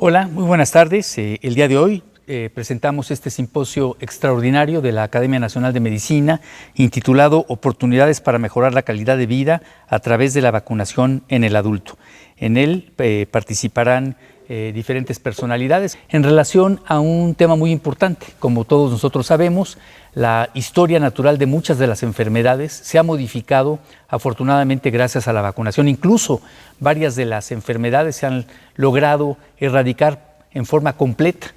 Hola, muy buenas tardes. El día de hoy presentamos este simposio extraordinario de la Academia Nacional de Medicina intitulado Oportunidades para mejorar la calidad de vida a través de la vacunación en el adulto. En él participarán diferentes personalidades en relación a un tema muy importante. Como todos nosotros sabemos, la historia natural de muchas de las enfermedades se ha modificado afortunadamente gracias a la vacunación. Incluso varias de las enfermedades se han logrado erradicar en forma completa.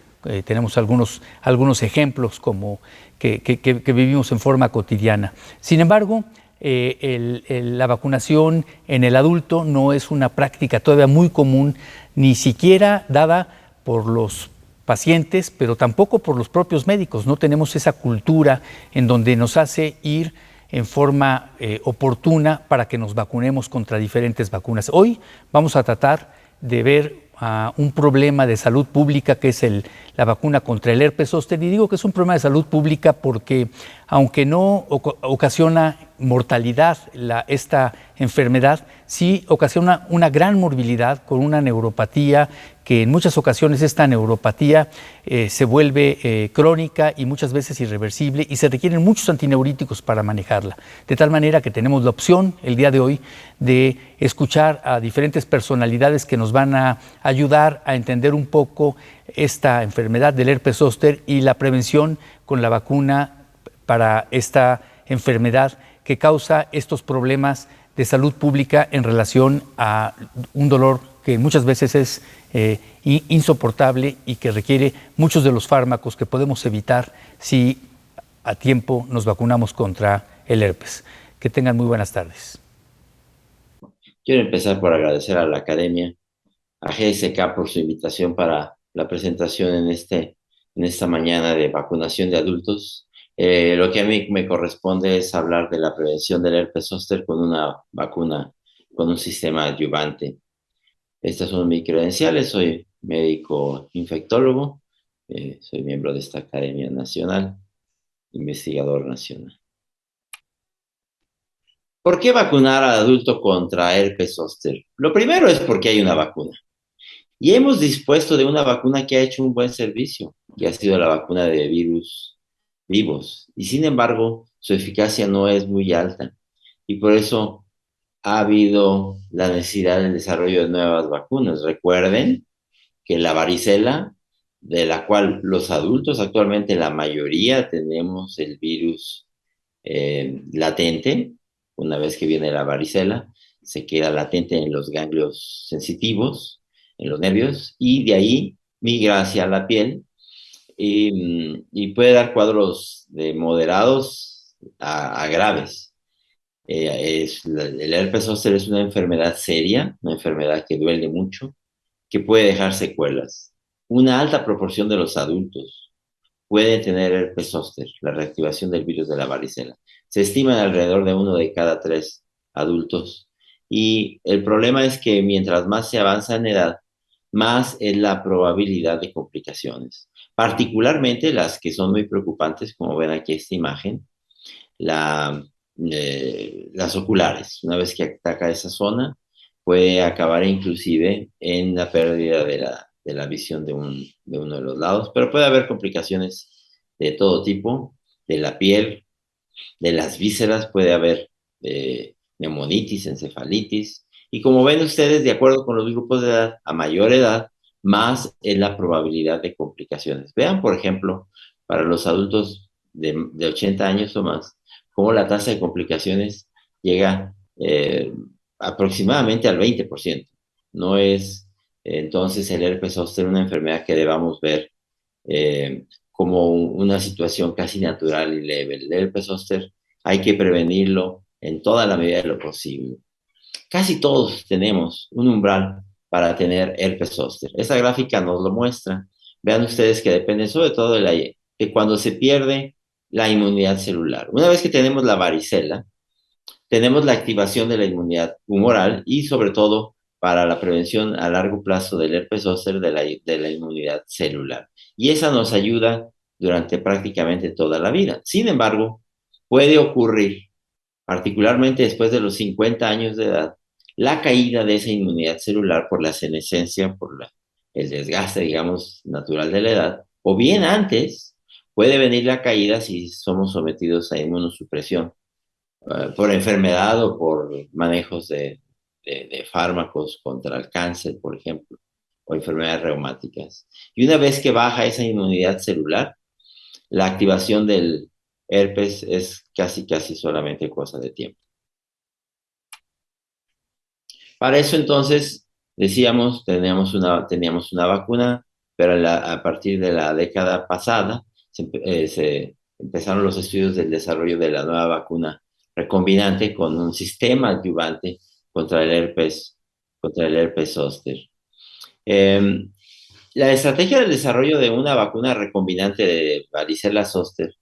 Tenemos algunos ejemplos como que vivimos en forma cotidiana. Sin embargo, la vacunación en el adulto no es una práctica todavía muy común, ni siquiera dada por los pacientes, pero tampoco por los propios médicos. No tenemos esa cultura en donde nos hace ir en forma oportuna para que nos vacunemos contra diferentes vacunas. Hoy vamos a tratar de ver un problema de salud pública que es la vacuna contra el herpes zóster, y digo que es un problema de salud pública porque aunque no ocasiona mortalidad esta enfermedad, sí ocasiona una gran morbilidad con una neuropatía que en muchas ocasiones esta neuropatía se vuelve crónica y muchas veces irreversible, y se requieren muchos antineuríticos para manejarla. De tal manera que tenemos la opción el día de hoy de escuchar a diferentes personalidades que nos van a ayudar a entender un poco esta enfermedad del herpes zóster y la prevención con la vacuna para esta enfermedad que causa estos problemas de salud pública en relación a un dolor que muchas veces es insoportable y que requiere muchos de los fármacos que podemos evitar si a tiempo nos vacunamos contra el herpes. Que tengan muy buenas tardes. Quiero empezar por agradecer a la Academia, a GSK por su invitación para la presentación en esta mañana de vacunación de adultos. Lo que a mí me corresponde es hablar de la prevención del herpes zóster con una vacuna, con un sistema adyuvante. Estas son mis credenciales, soy médico infectólogo, soy miembro de esta Academia Nacional, investigador nacional. ¿Por qué vacunar al adulto contra herpes zóster? Lo primero es porque hay una vacuna. Y hemos dispuesto de una vacuna que ha hecho un buen servicio, que ha sido la vacuna de virus vivos. Y sin embargo, su eficacia no es muy alta. Y por eso ha habido la necesidad del desarrollo de nuevas vacunas. Recuerden que la varicela, de la cual los adultos actualmente la mayoría tenemos el virus latente, una vez que viene la varicela, se queda latente en los ganglios sensitivos, en los nervios, y de ahí migra hacia la piel y puede dar cuadros de moderados a graves. El herpes zóster es una enfermedad seria, una enfermedad que duele mucho, que puede dejar secuelas. Una alta proporción de los adultos puede tener herpes zóster, la reactivación del virus de la varicela. Se estima alrededor de 1 de cada 3 adultos. Y el problema es que mientras más se avanza en edad, más es la probabilidad de complicaciones. Particularmente las que son muy preocupantes, como ven aquí esta imagen, las oculares. Una vez que ataca esa zona, puede acabar inclusive en la pérdida de la visión de uno de los lados, pero puede haber complicaciones de todo tipo, de la piel, de las vísceras, puede haber neumonitis, encefalitis, y como ven ustedes, de acuerdo con los grupos de edad, a mayor edad, más es la probabilidad de complicaciones. Vean, por ejemplo, para los adultos de 80 años o más, cómo la tasa de complicaciones llega aproximadamente al 20%. No es entonces el herpes zóster una enfermedad que debamos ver como una situación casi natural y leve. El herpes zóster hay que prevenirlo en toda la medida de lo posible. Casi todos tenemos un umbral para tener herpes zóster. Esta gráfica nos lo muestra. Vean ustedes que depende sobre todo de cuando se pierde la inmunidad celular. Una vez que tenemos la varicela, tenemos la activación de la inmunidad humoral y sobre todo para la prevención a largo plazo del herpes zóster de la inmunidad celular. Y esa nos ayuda durante prácticamente toda la vida. Sin embargo, puede ocurrir, particularmente después de los 50 años de edad, la caída de esa inmunidad celular por la senescencia, por el desgaste, digamos, natural de la edad, o bien antes puede venir la caída si somos sometidos a inmunosupresión por enfermedad o por manejos de fármacos contra el cáncer, por ejemplo, o enfermedades reumáticas. Y una vez que baja esa inmunidad celular, la activación del herpes es casi solamente cosa de tiempo. Para eso entonces, decíamos, teníamos una vacuna, pero a partir de la década pasada se empezaron los estudios del desarrollo de la nueva vacuna recombinante con un sistema adyuvante contra contra el herpes zóster. Eh, la estrategia del desarrollo de una vacuna recombinante de varicela zóster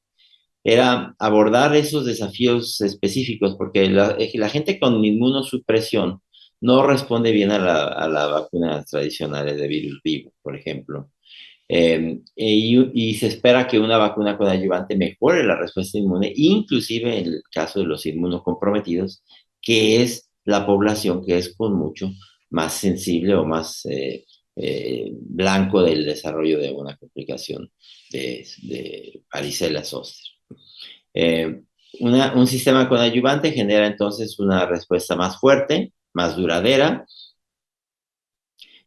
era abordar esos desafíos específicos, porque la gente con inmunosupresión no responde bien a las vacunas tradicionales de virus vivo, por ejemplo. Y se espera que una vacuna con adyuvante mejore la respuesta inmune, inclusive en el caso de los inmunocomprometidos, que es la población que es con mucho más sensible o más blanco del desarrollo de una complicación de varicela zoster. Eh, un sistema con adyuvante genera entonces una respuesta más fuerte, más duradera,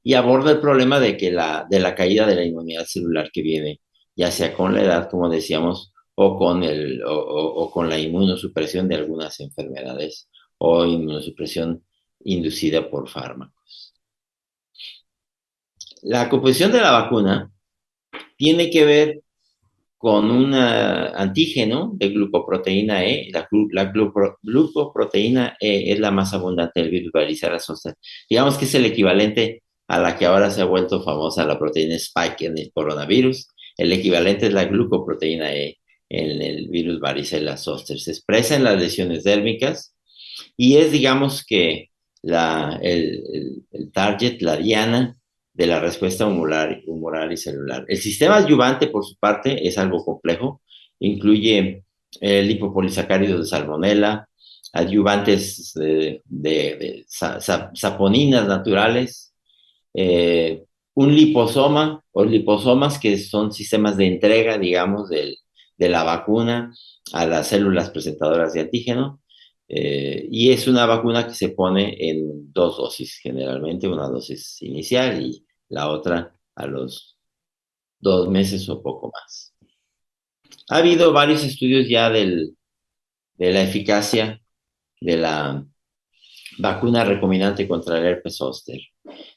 y aborda el problema de la caída de la inmunidad celular que viene, ya sea con la edad, como decíamos, o con la inmunosupresión de algunas enfermedades o inmunosupresión inducida por fármacos. La composición de la vacuna tiene que ver con un antígeno de glucoproteína E. Glucoproteína E es la más abundante del virus varicela zoster. Digamos que es el equivalente a la que ahora se ha vuelto famosa la proteína Spike en el coronavirus. El equivalente es la glucoproteína E en el virus varicela zoster. Se expresa en las lesiones dérmicas y es, digamos que, el target, la diana de la respuesta humoral y celular. El sistema adyuvante, por su parte, es algo complejo. Incluye lipopolisacáridos de salmonela, adyuvantes saponinas naturales, un liposoma o liposomas, que son sistemas de entrega, digamos, de la vacuna a las células presentadoras de antígeno. Y es una vacuna que se pone en dos dosis, generalmente una dosis inicial y la otra a los 2 meses o poco más. Ha habido varios estudios ya de la eficacia de la vacuna recombinante contra el herpes zóster,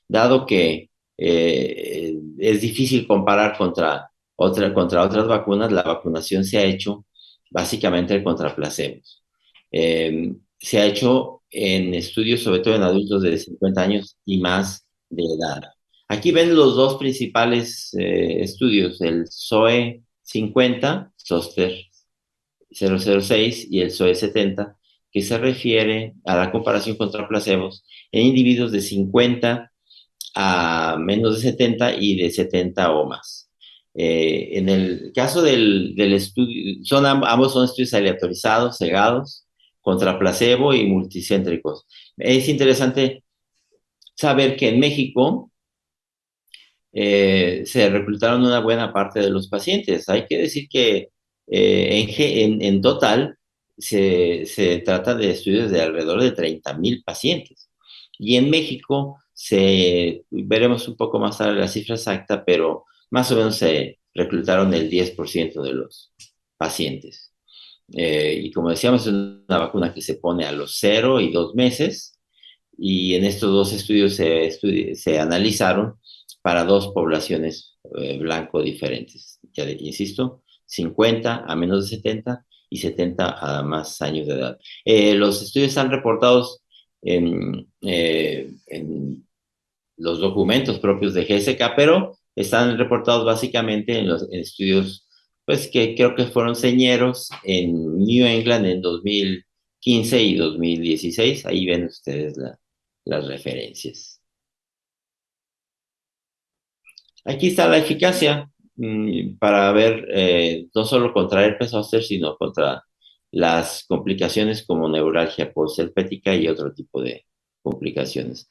dado que es difícil comparar contra otras vacunas. La vacunación se ha hecho básicamente contra placebos. Se ha hecho en estudios, sobre todo en adultos de 50 años y más de edad. Aquí ven los dos principales estudios, el SOE 50, Zoster 006, y el SOE 70, que se refiere a la comparación contra placebos en individuos de 50 a menos de 70 y de 70 o más. En el caso del estudio, ambos son estudios aleatorizados, cegados, contra placebo y multicéntricos. Es interesante saber que en México se reclutaron una buena parte de los pacientes. Hay que decir que en total se trata de estudios de alrededor de 30,000 pacientes. Y en México veremos un poco más tarde la cifra exacta, pero más o menos se reclutaron el 10% de los pacientes. Y como decíamos, es una vacuna que se pone a los 0 y 2 meses, y en estos dos estudios se analizaron para dos poblaciones blanco diferentes. Ya insisto, 50 a menos de 70 y 70 a más años de edad. Los estudios están reportados en los documentos propios de GSK, pero están reportados básicamente en los estudios, pues, que creo que fueron señeros en New England en 2015 y 2016. Ahí ven ustedes las referencias. Aquí está la eficacia para ver no solo contra herpes zóster, sino contra las complicaciones como neuralgia postherpética y otro tipo de complicaciones.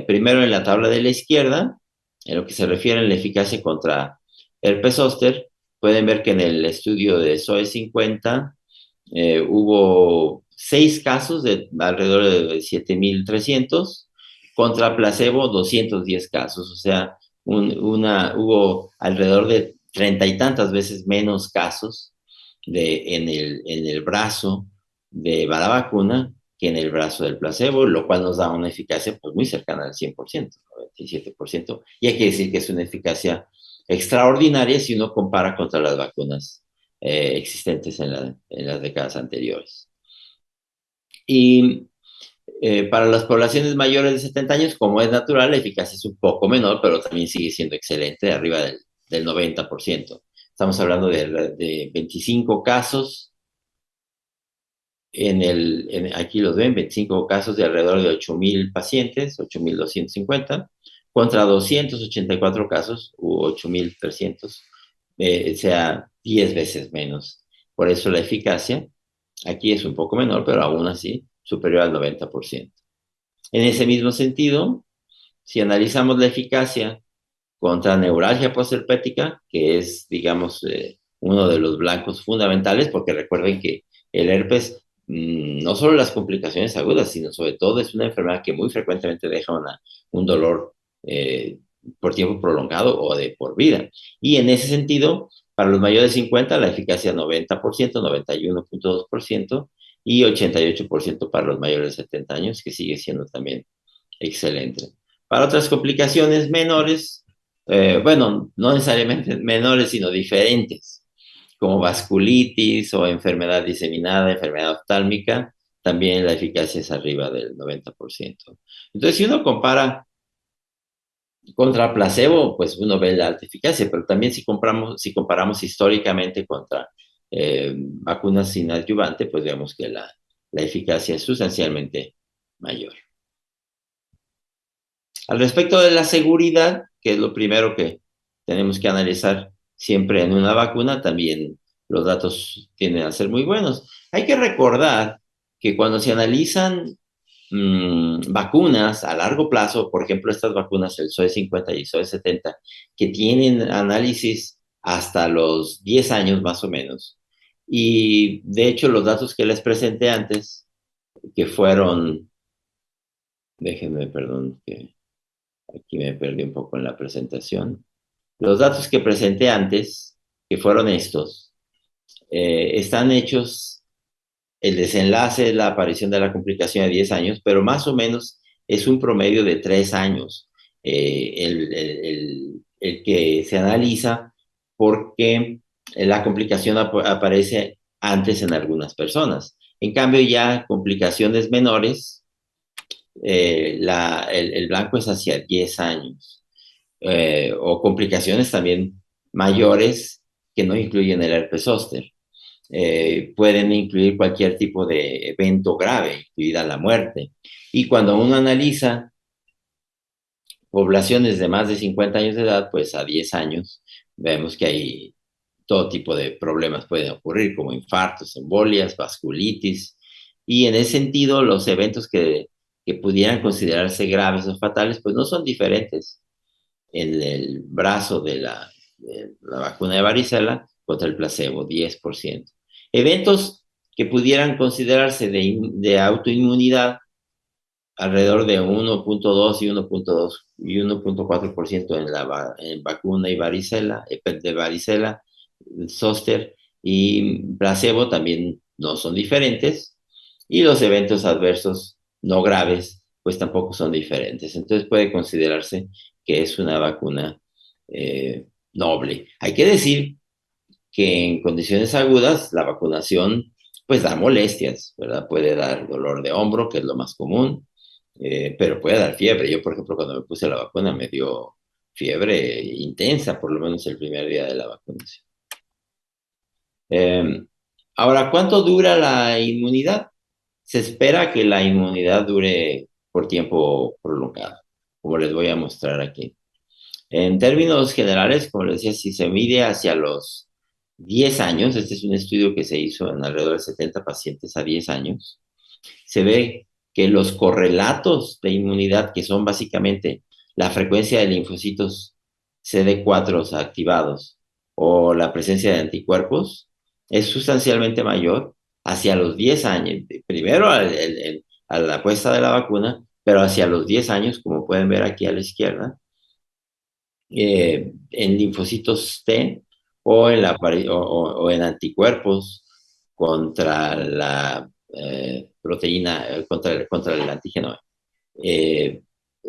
Primero en la tabla de la izquierda En lo que se refiere a la eficacia contra herpes zóster, pueden ver que en el estudio de SOE 50 hubo 6 casos de alrededor de 7,300 contra placebo 210 casos, o sea, hubo alrededor de 30 y tantas veces menos casos en el brazo de la vacuna que en el brazo del placebo, lo cual nos da una eficacia pues, muy cercana al 100%, 97%, y hay que decir que es una eficacia extraordinaria si uno compara contra las vacunas existentes en las décadas anteriores. Y para las poblaciones mayores de 70 años, como es natural, la eficacia es un poco menor, pero también sigue siendo excelente, arriba del 90%. Estamos hablando de 25 casos, aquí los ven, 25 casos de alrededor de 8,000 pacientes, 8,250, contra 284 casos, u 8,300, o sea, 10 veces menos. Por eso la eficacia aquí es un poco menor, pero aún así superior al 90%. En ese mismo sentido, si analizamos la eficacia contra neuralgia postherpética, que es, digamos, uno de los blancos fundamentales, porque recuerden que el herpes, no solo las complicaciones agudas, sino sobre todo es una enfermedad que muy frecuentemente deja un dolor por tiempo prolongado o de por vida. Y en ese sentido, para los mayores de 50, la eficacia 90%, 91,2% y 88% para los mayores de 70 años, que sigue siendo también excelente. Para otras complicaciones menores, bueno, no necesariamente menores, sino diferentes, como vasculitis o enfermedad diseminada, enfermedad oftálmica, también la eficacia es arriba del 90%. Entonces, si uno compara contra placebo, pues uno ve la alta eficacia, pero también si comparamos históricamente contra vacunas sin adyuvante, pues vemos que la eficacia es sustancialmente mayor. Al respecto de la seguridad, que es lo primero que tenemos que analizar siempre en una vacuna, también los datos tienden a ser muy buenos. Hay que recordar que cuando se analizan vacunas a largo plazo, por ejemplo, estas vacunas, el SOE 50 y el SOE 70, que tienen análisis hasta los 10 años más o menos, y de hecho los datos que les presenté antes, que fueron, déjenme, perdón, que aquí me perdí un poco en la presentación. Los datos que presenté antes, que fueron estos, están hechos, el desenlace es la aparición de la complicación de 10 años, pero más o menos es un promedio de 3 años el que se analiza porque la complicación aparece antes en algunas personas. En cambio, ya complicaciones menores, el blanco es hacia 10 años. O complicaciones también mayores que no incluyen el herpes zóster. Pueden incluir cualquier tipo de evento grave, incluida la muerte. Y cuando uno analiza poblaciones de más de 50 años de edad, pues a 10 años, vemos que hay todo tipo de problemas pueden ocurrir, como infartos, embolias, vasculitis. Y en ese sentido, los eventos que pudieran considerarse graves o fatales, pues no son diferentes en el brazo de la vacuna de varicela contra el placebo, 10%. Eventos que pudieran considerarse de autoinmunidad, alrededor de 1,2 y 1,2 y 1,4% en vacuna y varicela, de varicela, zóster y placebo también no son diferentes, y los eventos adversos no graves pues tampoco son diferentes. Entonces puede considerarse que es una vacuna noble. Hay que decir que en condiciones agudas la vacunación pues da molestias, ¿verdad? Puede dar dolor de hombro, que es lo más común, pero puede dar fiebre. Yo, por ejemplo, cuando me puse la vacuna me dio fiebre intensa, por lo menos el primer día de la vacunación. Ahora, ¿cuánto dura la inmunidad? Se espera que la inmunidad dure por tiempo prolongado, como les voy a mostrar aquí. En términos generales, como les decía, si se mide hacia los 10 años, este es un estudio que se hizo en alrededor de 70 pacientes a 10 años, se ve que los correlatos de inmunidad, que son básicamente la frecuencia de linfocitos CD4 activados o la presencia de anticuerpos es sustancialmente mayor hacia los 10 años. Primero a la puesta de la vacuna, pero hacia los 10 años, como pueden ver aquí a la izquierda, en linfocitos T o en anticuerpos contra la proteína, contra el antígeno.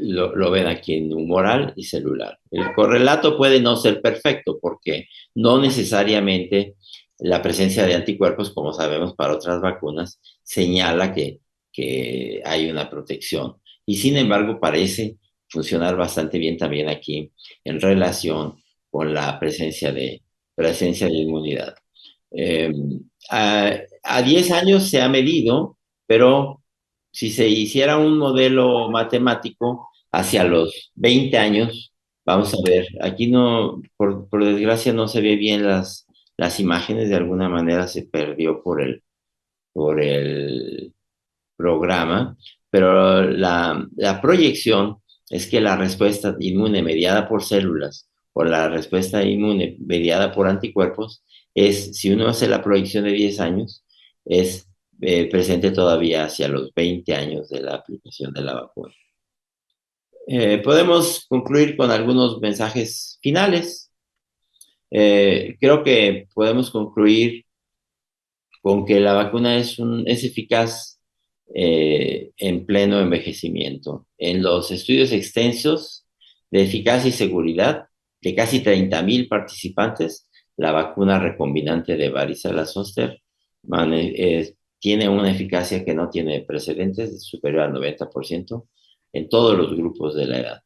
Lo ven aquí en humoral y celular. El correlato puede no ser perfecto porque no necesariamente la presencia de anticuerpos, como sabemos para otras vacunas, señala que hay una protección. Y sin embargo parece funcionar bastante bien también aquí en relación con la presencia de inmunidad. Eh, a 10 años se ha medido, pero si se hiciera un modelo matemático hacia los 20 años, vamos a ver, aquí no, por desgracia no se ve bien las imágenes, de alguna manera se perdió por el programa, pero la proyección es que la respuesta inmune mediada por células o la respuesta inmune mediada por anticuerpos es, si uno hace la proyección de 10 años, es presente todavía hacia los 20 años de la aplicación de la vacuna. Podemos concluir con algunos mensajes finales. Creo que podemos concluir con que la vacuna es eficaz en pleno envejecimiento. En los estudios extensos de eficacia y seguridad de casi 30,000 participantes, la vacuna recombinante de varicela zoster tiene una eficacia que no tiene precedentes, superior al 90% en todos los grupos de la edad.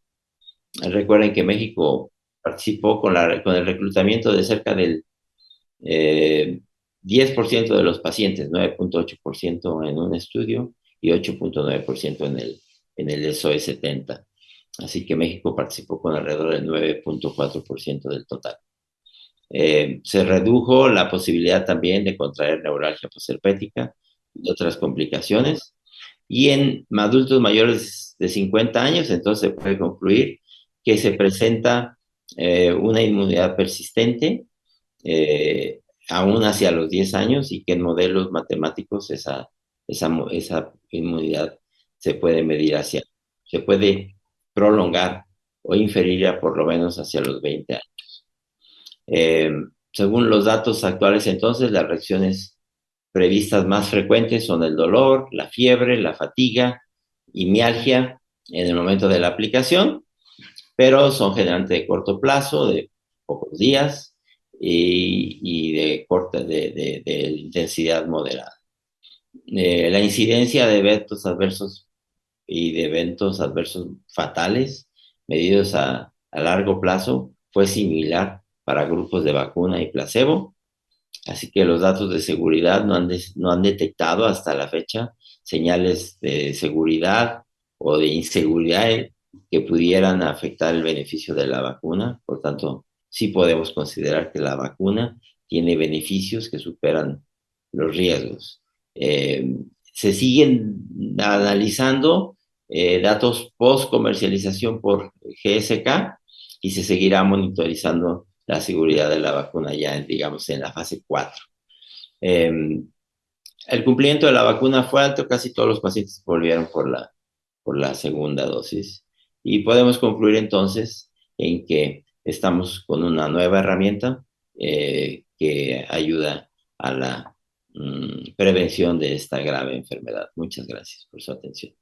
Recuerden que México participó con el reclutamiento de cerca del 10% de los pacientes, 9.8% en un estudio y 8.9% en el SOE 70. Así que México participó con alrededor del 9.4% del total. Se redujo la posibilidad también de contraer neuralgia posherpética y otras complicaciones. Y en adultos mayores de 50 años, entonces se puede concluir que se presenta una inmunidad persistente, aún hacia los 10 años, y que en modelos matemáticos esa inmunidad se puede medir se puede prolongar o inferir a por lo menos hacia los 20 años. Según los datos actuales, entonces, las reacciones previstas más frecuentes son el dolor, la fiebre, la fatiga y mialgia en el momento de la aplicación, pero son generalmente de corto plazo, de pocos días y de intensidad moderada. La incidencia de eventos adversos y de eventos adversos fatales medidos a largo plazo fue similar para grupos de vacuna y placebo. Así que los datos de seguridad no han detectado hasta la fecha señales de seguridad o de inseguridad que pudieran afectar el beneficio de la vacuna. Por tanto, sí podemos considerar que la vacuna tiene beneficios que superan los riesgos. Se siguen analizando datos post comercialización por GSK y se seguirá monitorizando la seguridad de la vacuna ya, digamos, en la fase 4. El cumplimiento de la vacuna fue alto, casi todos los pacientes volvieron por la segunda dosis. Y podemos concluir entonces en que estamos con una nueva herramienta que ayuda a la prevención de esta grave enfermedad. Muchas gracias por su atención.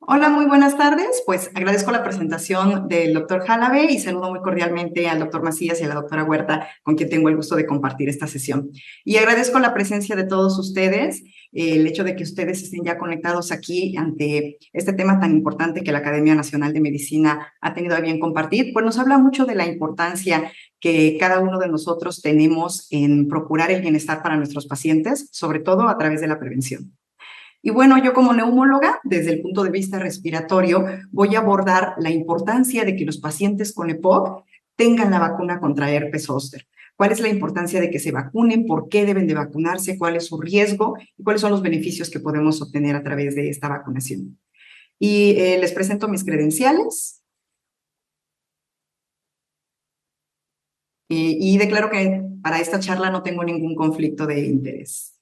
Hola, muy buenas tardes. Pues agradezco la presentación del doctor Jalabe y saludo muy cordialmente al doctor Macías y a la doctora Huerta, con quien tengo el gusto de compartir esta sesión. Y agradezco la presencia de todos ustedes, el hecho de que ustedes estén ya conectados aquí ante este tema tan importante que la Academia Nacional de Medicina ha tenido a bien compartir, pues nos habla mucho de la importancia que cada uno de nosotros tenemos en procurar el bienestar para nuestros pacientes, sobre todo a través de la prevención. Y bueno, yo como neumóloga, desde el punto de vista respiratorio, voy a abordar la importancia de que los pacientes con EPOC tengan la vacuna contra herpes zóster. ¿Cuál es la importancia de que se vacunen? ¿Por qué deben de vacunarse? ¿Cuál es su riesgo? ¿Y cuáles son los beneficios que podemos obtener a través de esta vacunación? Y les presento mis credenciales. Y declaro que para esta charla no tengo ningún conflicto de interés.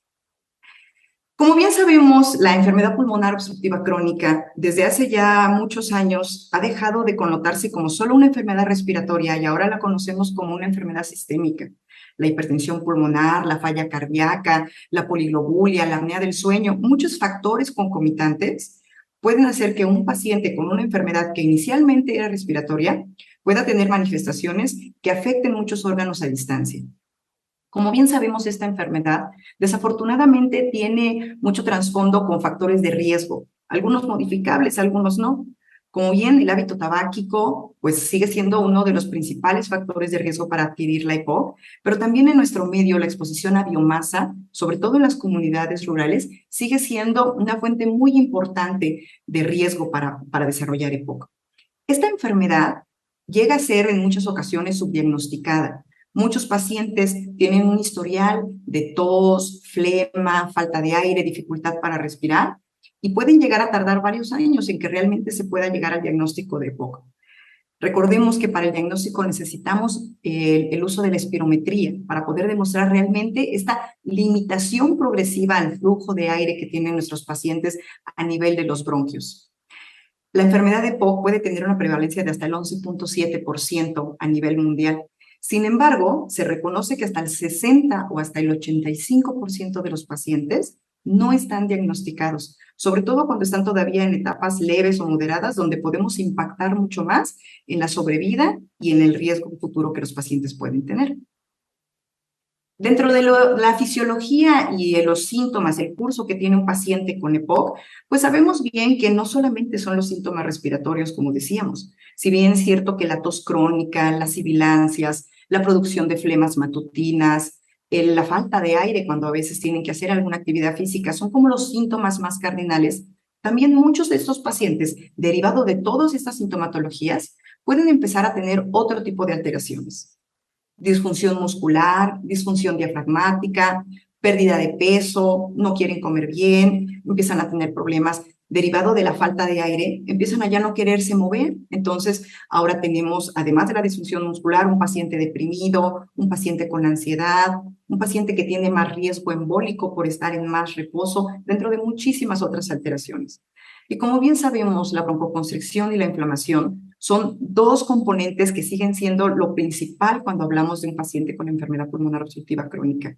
Como bien sabemos, la enfermedad pulmonar obstructiva crónica desde hace ya muchos años ha dejado de connotarse como solo una enfermedad respiratoria y ahora la conocemos como una enfermedad sistémica. La hipertensión pulmonar, la falla cardíaca, la poliglobulia, la apnea del sueño, muchos factores concomitantes pueden hacer que un paciente con una enfermedad que inicialmente era respiratoria pueda tener manifestaciones que afecten muchos órganos a distancia. Como bien sabemos, esta enfermedad desafortunadamente tiene mucho trasfondo con factores de riesgo, algunos modificables, algunos no. Como bien el hábito tabáquico, pues sigue siendo uno de los principales factores de riesgo para adquirir la EPOC, pero también en nuestro medio la exposición a biomasa, sobre todo en las comunidades rurales, sigue siendo una fuente muy importante de riesgo para desarrollar EPOC. Esta enfermedad llega a ser en muchas ocasiones subdiagnosticada. Muchos pacientes tienen un historial de tos, flema, falta de aire, dificultad para respirar y pueden llegar a tardar varios años en que realmente se pueda llegar al diagnóstico de EPOC. Recordemos que para el diagnóstico necesitamos el uso de la espirometría para poder demostrar realmente esta limitación progresiva al flujo de aire que tienen nuestros pacientes a nivel de los bronquios. La enfermedad de EPOC puede tener una prevalencia de hasta el 11.7% a nivel mundial. Sin embargo, se reconoce que hasta el 60 o hasta el 85% de los pacientes no están diagnosticados, sobre todo cuando están todavía en etapas leves o moderadas, donde podemos impactar mucho más en la sobrevida y en el riesgo futuro que los pacientes pueden tener. Dentro de la fisiología y de los síntomas, el curso que tiene un paciente con EPOC, pues sabemos bien que no solamente son los síntomas respiratorios, como decíamos. Si bien es cierto que la tos crónica, las sibilancias, la producción de flemas matutinas, la falta de aire cuando a veces tienen que hacer alguna actividad física, son como los síntomas más cardinales. También muchos de estos pacientes, derivado de todas estas sintomatologías, pueden empezar a tener otro tipo de alteraciones. Disfunción muscular, disfunción diafragmática, pérdida de peso, no quieren comer bien, empiezan a tener problemas derivado de la falta de aire, empiezan a ya no quererse mover. Entonces, ahora tenemos, además de la disfunción muscular, un paciente deprimido, un paciente con ansiedad, un paciente que tiene más riesgo embólico por estar en más reposo, dentro de muchísimas otras alteraciones. Y como bien sabemos, la broncoconstricción y la inflamación son dos componentes que siguen siendo lo principal cuando hablamos de un paciente con enfermedad pulmonar obstructiva crónica.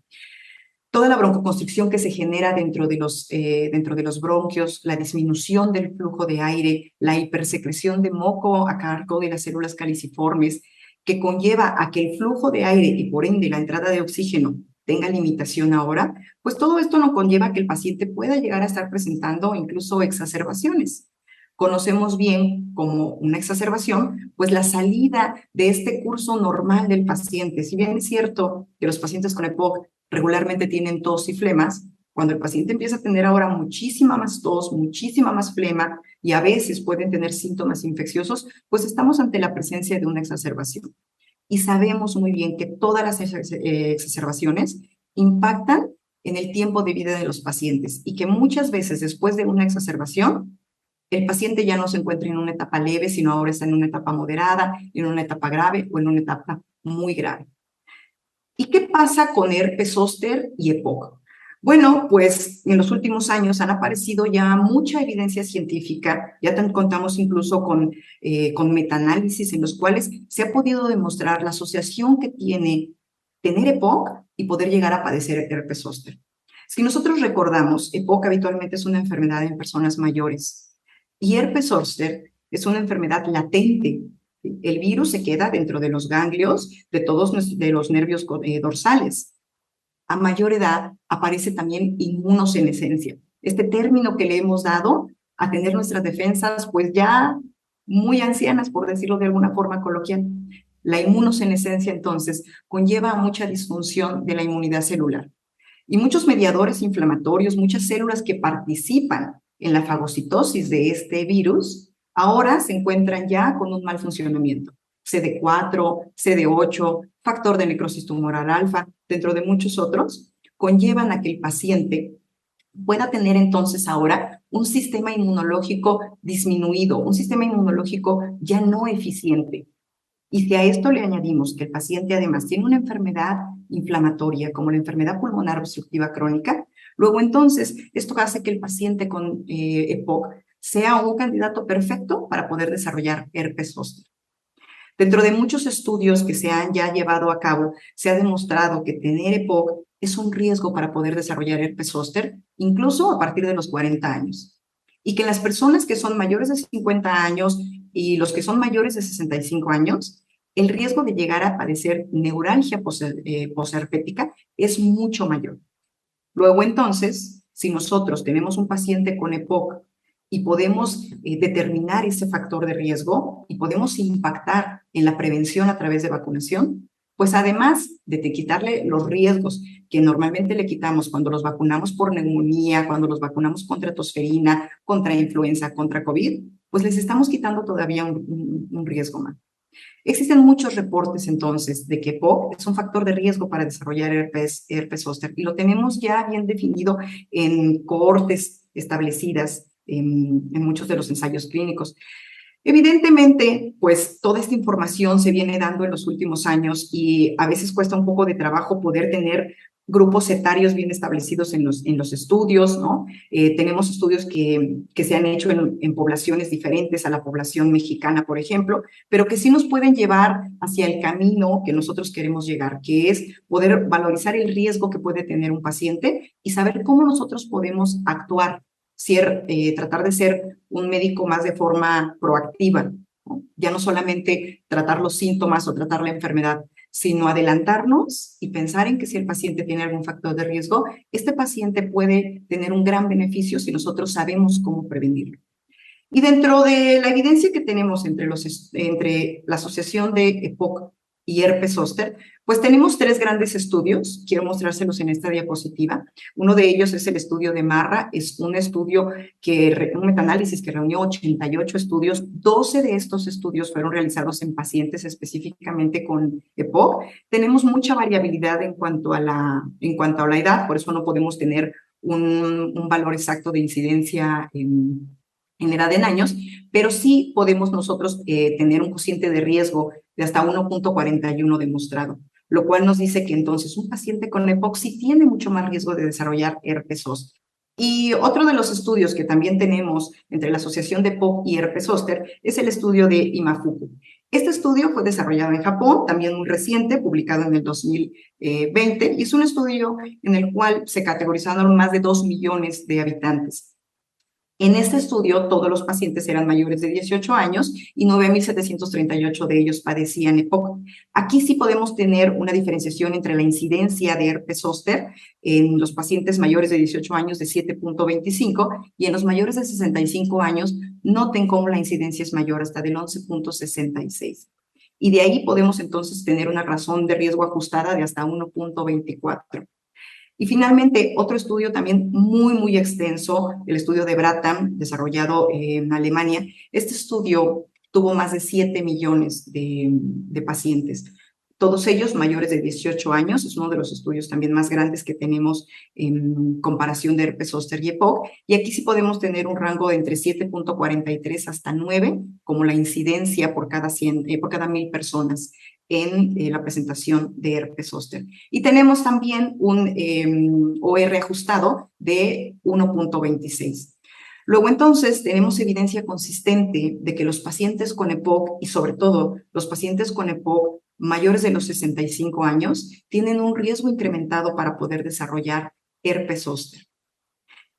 Toda la broncoconstricción que se genera dentro de los bronquios, la disminución del flujo de aire, la hipersecreción de moco a cargo de las células caliciformes, que conlleva a que el flujo de aire y por ende la entrada de oxígeno tenga limitación ahora, pues todo esto nos conlleva a que el paciente pueda llegar a estar presentando incluso exacerbaciones. Conocemos bien como una exacerbación, pues la salida de este curso normal del paciente. Si bien es cierto que los pacientes con EPOC regularmente tienen tos y flemas, cuando el paciente empieza a tener ahora muchísima más tos, muchísima más flema y a veces pueden tener síntomas infecciosos, pues estamos ante la presencia de una exacerbación. Y sabemos muy bien que todas las exacerbaciones impactan en el tiempo de vida de los pacientes y que muchas veces después de una exacerbación, el paciente ya no se encuentra en una etapa leve, sino ahora está en una etapa moderada, en una etapa grave o en una etapa muy grave. ¿Y qué pasa con herpes zóster y EPOC? Bueno, pues en los últimos años han aparecido ya mucha evidencia científica, ya contamos incluso con metaanálisis en los cuales se ha podido demostrar la asociación que tiene tener EPOC y poder llegar a padecer herpes zóster. Si nosotros recordamos, EPOC habitualmente es una enfermedad en personas mayores y herpes zóster es una enfermedad latente. El virus se queda dentro de los ganglios de todos de los nervios dorsales. A mayor edad aparece también inmunosenescencia. Este término que le hemos dado a tener nuestras defensas pues ya muy ancianas, por decirlo de alguna forma coloquial. La inmunosenescencia entonces conlleva a mucha disfunción de la inmunidad celular. Y muchos mediadores inflamatorios, muchas células que participan en la fagocitosis de este virus, ahora se encuentran ya con un mal funcionamiento. CD4, CD8, factor de necrosis tumoral alfa, dentro de muchos otros, conllevan a que el paciente pueda tener entonces ahora un sistema inmunológico disminuido, un sistema inmunológico ya no eficiente. Y si a esto le añadimos que el paciente además tiene una enfermedad inflamatoria, como la enfermedad pulmonar obstructiva crónica, luego entonces esto hace que el paciente con EPOC sea un candidato perfecto para poder desarrollar herpes zóster. Dentro de muchos estudios que se han ya llevado a cabo, se ha demostrado que tener EPOC es un riesgo para poder desarrollar herpes zóster, incluso a partir de los 40 años. Y que las personas que son mayores de 50 años y los que son mayores de 65 años, el riesgo de llegar a padecer neuralgia posherpética es mucho mayor. Luego, entonces, si nosotros tenemos un paciente con EPOC y podemos determinar ese factor de riesgo y podemos impactar en la prevención a través de vacunación, pues además de quitarle los riesgos que normalmente le quitamos cuando los vacunamos por neumonía, cuando los vacunamos contra tosferina, contra influenza, contra COVID, pues les estamos quitando todavía un riesgo más. Existen muchos reportes entonces de que EPOC es un factor de riesgo para desarrollar herpes zóster y lo tenemos ya bien definido en cohortes establecidas en muchos de los ensayos clínicos. Evidentemente, pues toda esta información se viene dando en los últimos años y a veces cuesta un poco de trabajo poder tener grupos etarios bien establecidos en los estudios, ¿no? Tenemos estudios que se han hecho en poblaciones diferentes a la población mexicana, por ejemplo, pero que sí nos pueden llevar hacia el camino que nosotros queremos llegar, que es poder valorizar el riesgo que puede tener un paciente y saber cómo nosotros podemos actuar, tratar de ser un médico más de forma proactiva, ¿no? Ya no solamente tratar los síntomas o tratar la enfermedad, sino adelantarnos y pensar en que si el paciente tiene algún factor de riesgo, este paciente puede tener un gran beneficio si nosotros sabemos cómo prevenirlo. Y dentro de la evidencia que tenemos entre la asociación de EPOC y herpes zóster, pues tenemos 3 grandes estudios. Quiero mostrárselos en esta diapositiva. Uno de ellos es el estudio de Marra. Es un estudio un metaanálisis que reunió 88 estudios. 12 de estos estudios fueron realizados en pacientes específicamente con EPOC. Tenemos mucha variabilidad en cuanto a la edad, por eso no podemos tener un valor exacto de incidencia en edad en años, pero sí podemos nosotros tener un cociente de riesgo de hasta 1.41 demostrado, lo cual nos dice que entonces un paciente con EPOC sí tiene mucho más riesgo de desarrollar herpes zóster. Y otro de los estudios que también tenemos entre la asociación de EPOC y herpes zóster es el estudio de Imafuku. Este estudio fue desarrollado en Japón, también muy reciente, publicado en el 2020, y es un estudio en el cual se categorizaron más de 2 millones de habitantes. En este estudio, todos los pacientes eran mayores de 18 años y 9.738 de ellos padecían EPOC. Aquí sí podemos tener una diferenciación entre la incidencia de herpes zóster en los pacientes mayores de 18 años de 7.25 y en los mayores de 65 años, noten cómo la incidencia es mayor, hasta del 11.66. Y de ahí podemos entonces tener una razón de riesgo ajustada de hasta 1.24. Y finalmente, otro estudio también muy, muy extenso, el estudio de Bratam, desarrollado en Alemania. Este estudio tuvo más de 7 millones de pacientes, todos ellos mayores de 18 años. Es uno de los estudios también más grandes que tenemos en comparación de herpes zóster y EPOC. Y aquí sí podemos tener un rango de entre 7.43 hasta 9 como la incidencia por cada 1.000 personas en la presentación de herpes zóster. Y tenemos también un OR ajustado de 1.26. Luego, entonces, tenemos evidencia consistente de que los pacientes con EPOC y sobre todo los pacientes con EPOC mayores de los 65 años tienen un riesgo incrementado para poder desarrollar herpes zóster.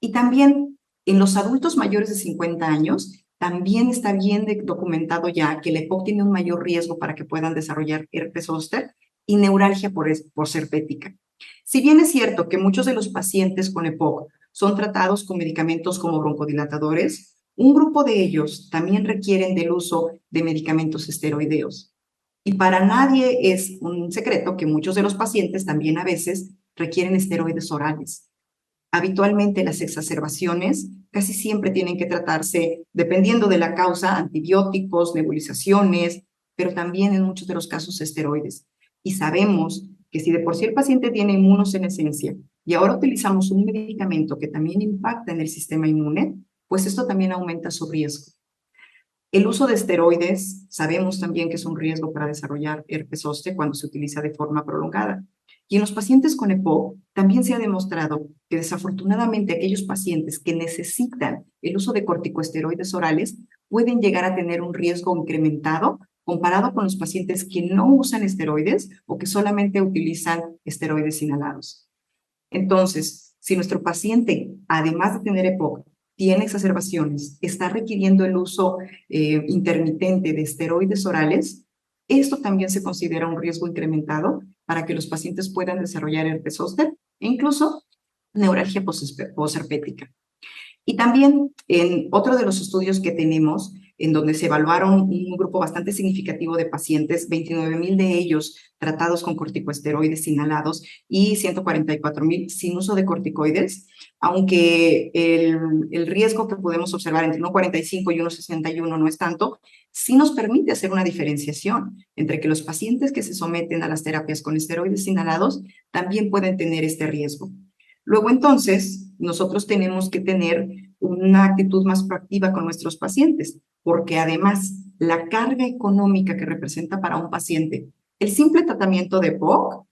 Y también en los adultos mayores de 50 años también está bien documentado ya que el EPOC tiene un mayor riesgo para que puedan desarrollar herpes zóster y neuralgia posherpética. Si bien es cierto que muchos de los pacientes con EPOC son tratados con medicamentos como broncodilatadores, un grupo de ellos también requieren del uso de medicamentos esteroideos. Y para nadie es un secreto que muchos de los pacientes también a veces requieren esteroides orales. Habitualmente las exacerbaciones casi siempre tienen que tratarse, dependiendo de la causa, antibióticos, nebulizaciones, pero también en muchos de los casos esteroides. Y sabemos que si de por sí el paciente tiene inmunosenescencia y ahora utilizamos un medicamento que también impacta en el sistema inmune, pues esto también aumenta su riesgo. El uso de esteroides, sabemos también que es un riesgo para desarrollar herpes zóster cuando se utiliza de forma prolongada. Y en los pacientes con EPOC también se ha demostrado que desafortunadamente aquellos pacientes que necesitan el uso de corticosteroides orales pueden llegar a tener un riesgo incrementado comparado con los pacientes que no usan esteroides o que solamente utilizan esteroides inhalados. Entonces, si nuestro paciente, además de tener EPOC, tiene exacerbaciones, está requiriendo el uso intermitente de esteroides orales, esto también se considera un riesgo incrementado para que los pacientes puedan desarrollar herpes zóster e incluso neuralgia posherpética. Y también en otro de los estudios que tenemos, en donde se evaluaron un grupo bastante significativo de pacientes, 29,000 de ellos tratados con corticosteroides inhalados y 144,000 sin uso de corticoides, aunque el riesgo que podemos observar entre 1,45 y 1,61 no es tanto, sí nos permite hacer una diferenciación entre que los pacientes que se someten a las terapias con esteroides inhalados también pueden tener este riesgo. Luego, entonces, nosotros tenemos que tener una actitud más proactiva con nuestros pacientes, porque además la carga económica que representa para un paciente el simple tratamiento de EPOC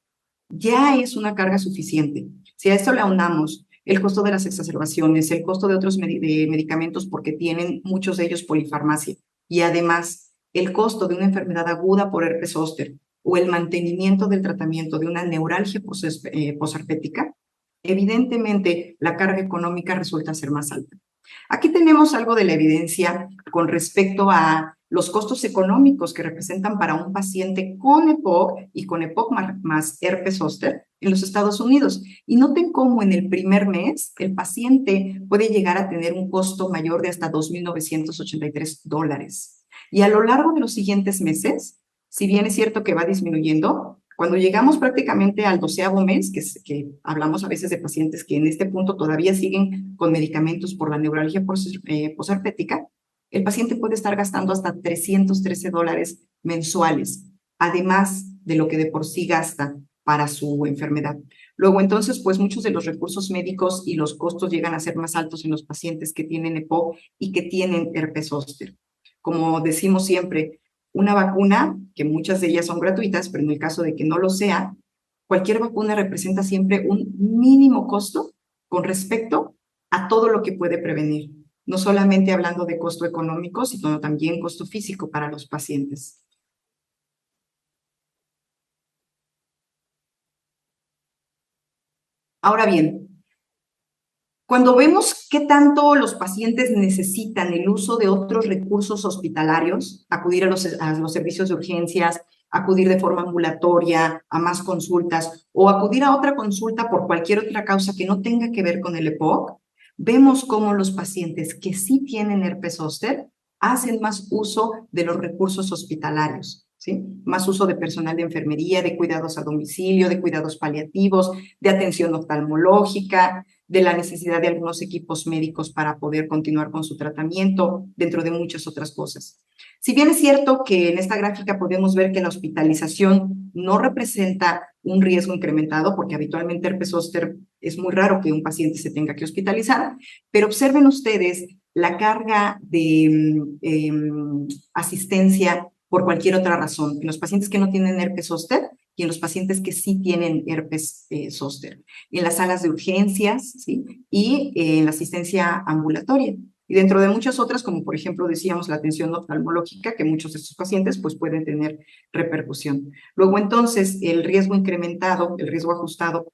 ya es una carga suficiente. Si a esto le aunamos el costo de las exacerbaciones, el costo de otros medicamentos porque tienen muchos de ellos polifarmacia y además el costo de una enfermedad aguda por herpes zóster o el mantenimiento del tratamiento de una neuralgia posherpética, evidentemente la carga económica resulta ser más alta. Aquí tenemos algo de la evidencia con respecto a los costos económicos que representan para un paciente con EPOC y con EPOC más herpes zóster en los Estados Unidos. Y noten cómo en el primer mes el paciente puede llegar a tener un costo mayor de hasta $2,983. Y a lo largo de los siguientes meses, si bien es cierto que va disminuyendo, cuando llegamos prácticamente al 12º mes, que hablamos a veces de pacientes que en este punto todavía siguen con medicamentos por la neuralgia posherpética, el paciente puede estar gastando hasta $313 mensuales, además de lo que de por sí gasta para su enfermedad. Luego, entonces, pues muchos de los recursos médicos y los costos llegan a ser más altos en los pacientes que tienen EPOC y que tienen herpes zóster. Como decimos siempre, una vacuna, que muchas de ellas son gratuitas, pero en el caso de que no lo sea, cualquier vacuna representa siempre un mínimo costo con respecto a todo lo que puede prevenir. No solamente hablando de costo económico, sino también costo físico para los pacientes. Ahora bien, cuando vemos qué tanto los pacientes necesitan el uso de otros recursos hospitalarios, acudir a los servicios de urgencias, acudir de forma ambulatoria, a más consultas o acudir a otra consulta por cualquier otra causa que no tenga que ver con el EPOC, vemos cómo los pacientes que sí tienen herpes zóster hacen más uso de los recursos hospitalarios, ¿sí? Más uso de personal de enfermería, de cuidados a domicilio, de cuidados paliativos, de atención oftalmológica, de la necesidad de algunos equipos médicos para poder continuar con su tratamiento, dentro de muchas otras cosas. Si bien es cierto que en esta gráfica podemos ver que la hospitalización no representa un riesgo incrementado, porque habitualmente herpes zóster es muy raro que un paciente se tenga que hospitalizar, pero observen ustedes la carga de asistencia por cualquier otra razón, en los pacientes que no tienen herpes zóster y en los pacientes que sí tienen herpes zóster, en las salas de urgencias, ¿sí? Y en la asistencia ambulatoria. Y dentro de muchas otras, como por ejemplo decíamos la atención oftalmológica, que muchos de estos pacientes pues pueden tener repercusión. Luego entonces el riesgo incrementado, el riesgo ajustado,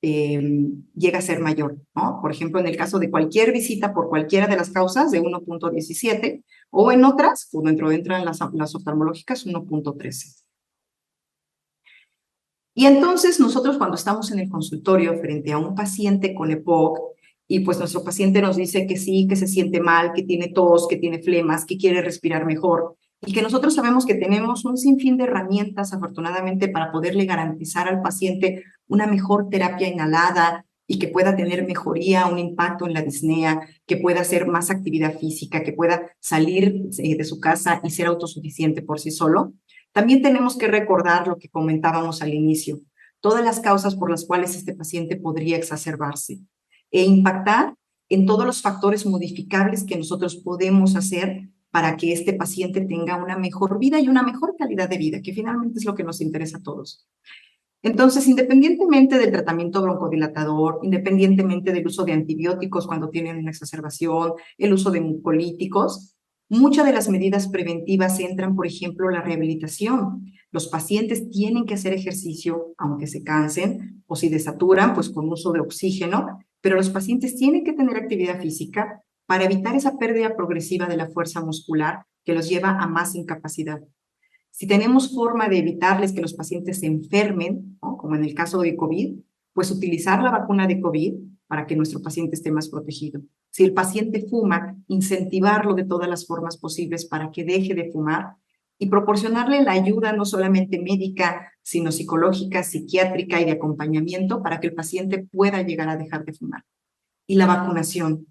llega a ser mayor, ¿no? Por ejemplo, en el caso de cualquier visita por cualquiera de las causas de 1,17 o en otras, pues dentro entran las oftalmológicas, 1,13. Y entonces nosotros cuando estamos en el consultorio frente a un paciente con EPOC y pues nuestro paciente nos dice que sí, que se siente mal, que tiene tos, que tiene flemas, que quiere respirar mejor y que nosotros sabemos que tenemos un sinfín de herramientas afortunadamente para poderle garantizar al paciente una mejor terapia inhalada y que pueda tener mejoría, un impacto en la disnea, que pueda hacer más actividad física, que pueda salir de su casa y ser autosuficiente por sí solo. También tenemos que recordar lo que comentábamos al inicio, todas las causas por las cuales este paciente podría exacerbarse e impactar en todos los factores modificables que nosotros podemos hacer para que este paciente tenga una mejor vida y una mejor calidad de vida, que finalmente es lo que nos interesa a todos. Entonces, independientemente del tratamiento broncodilatador, independientemente del uso de antibióticos cuando tienen una exacerbación, el uso de mucolíticos, muchas de las medidas preventivas entran, por ejemplo, la rehabilitación. Los pacientes tienen que hacer ejercicio, aunque se cansen, o si desaturan, pues con uso de oxígeno, pero los pacientes tienen que tener actividad física para evitar esa pérdida progresiva de la fuerza muscular que los lleva a más incapacidad. Si tenemos forma de evitarles que los pacientes se enfermen, ¿no?, como en el caso de COVID, pues utilizar la vacuna de COVID para que nuestro paciente esté más protegido. Si el paciente fuma, incentivarlo de todas las formas posibles para que deje de fumar y proporcionarle la ayuda no solamente médica, sino psicológica, psiquiátrica y de acompañamiento para que el paciente pueda llegar a dejar de fumar. Y la vacunación.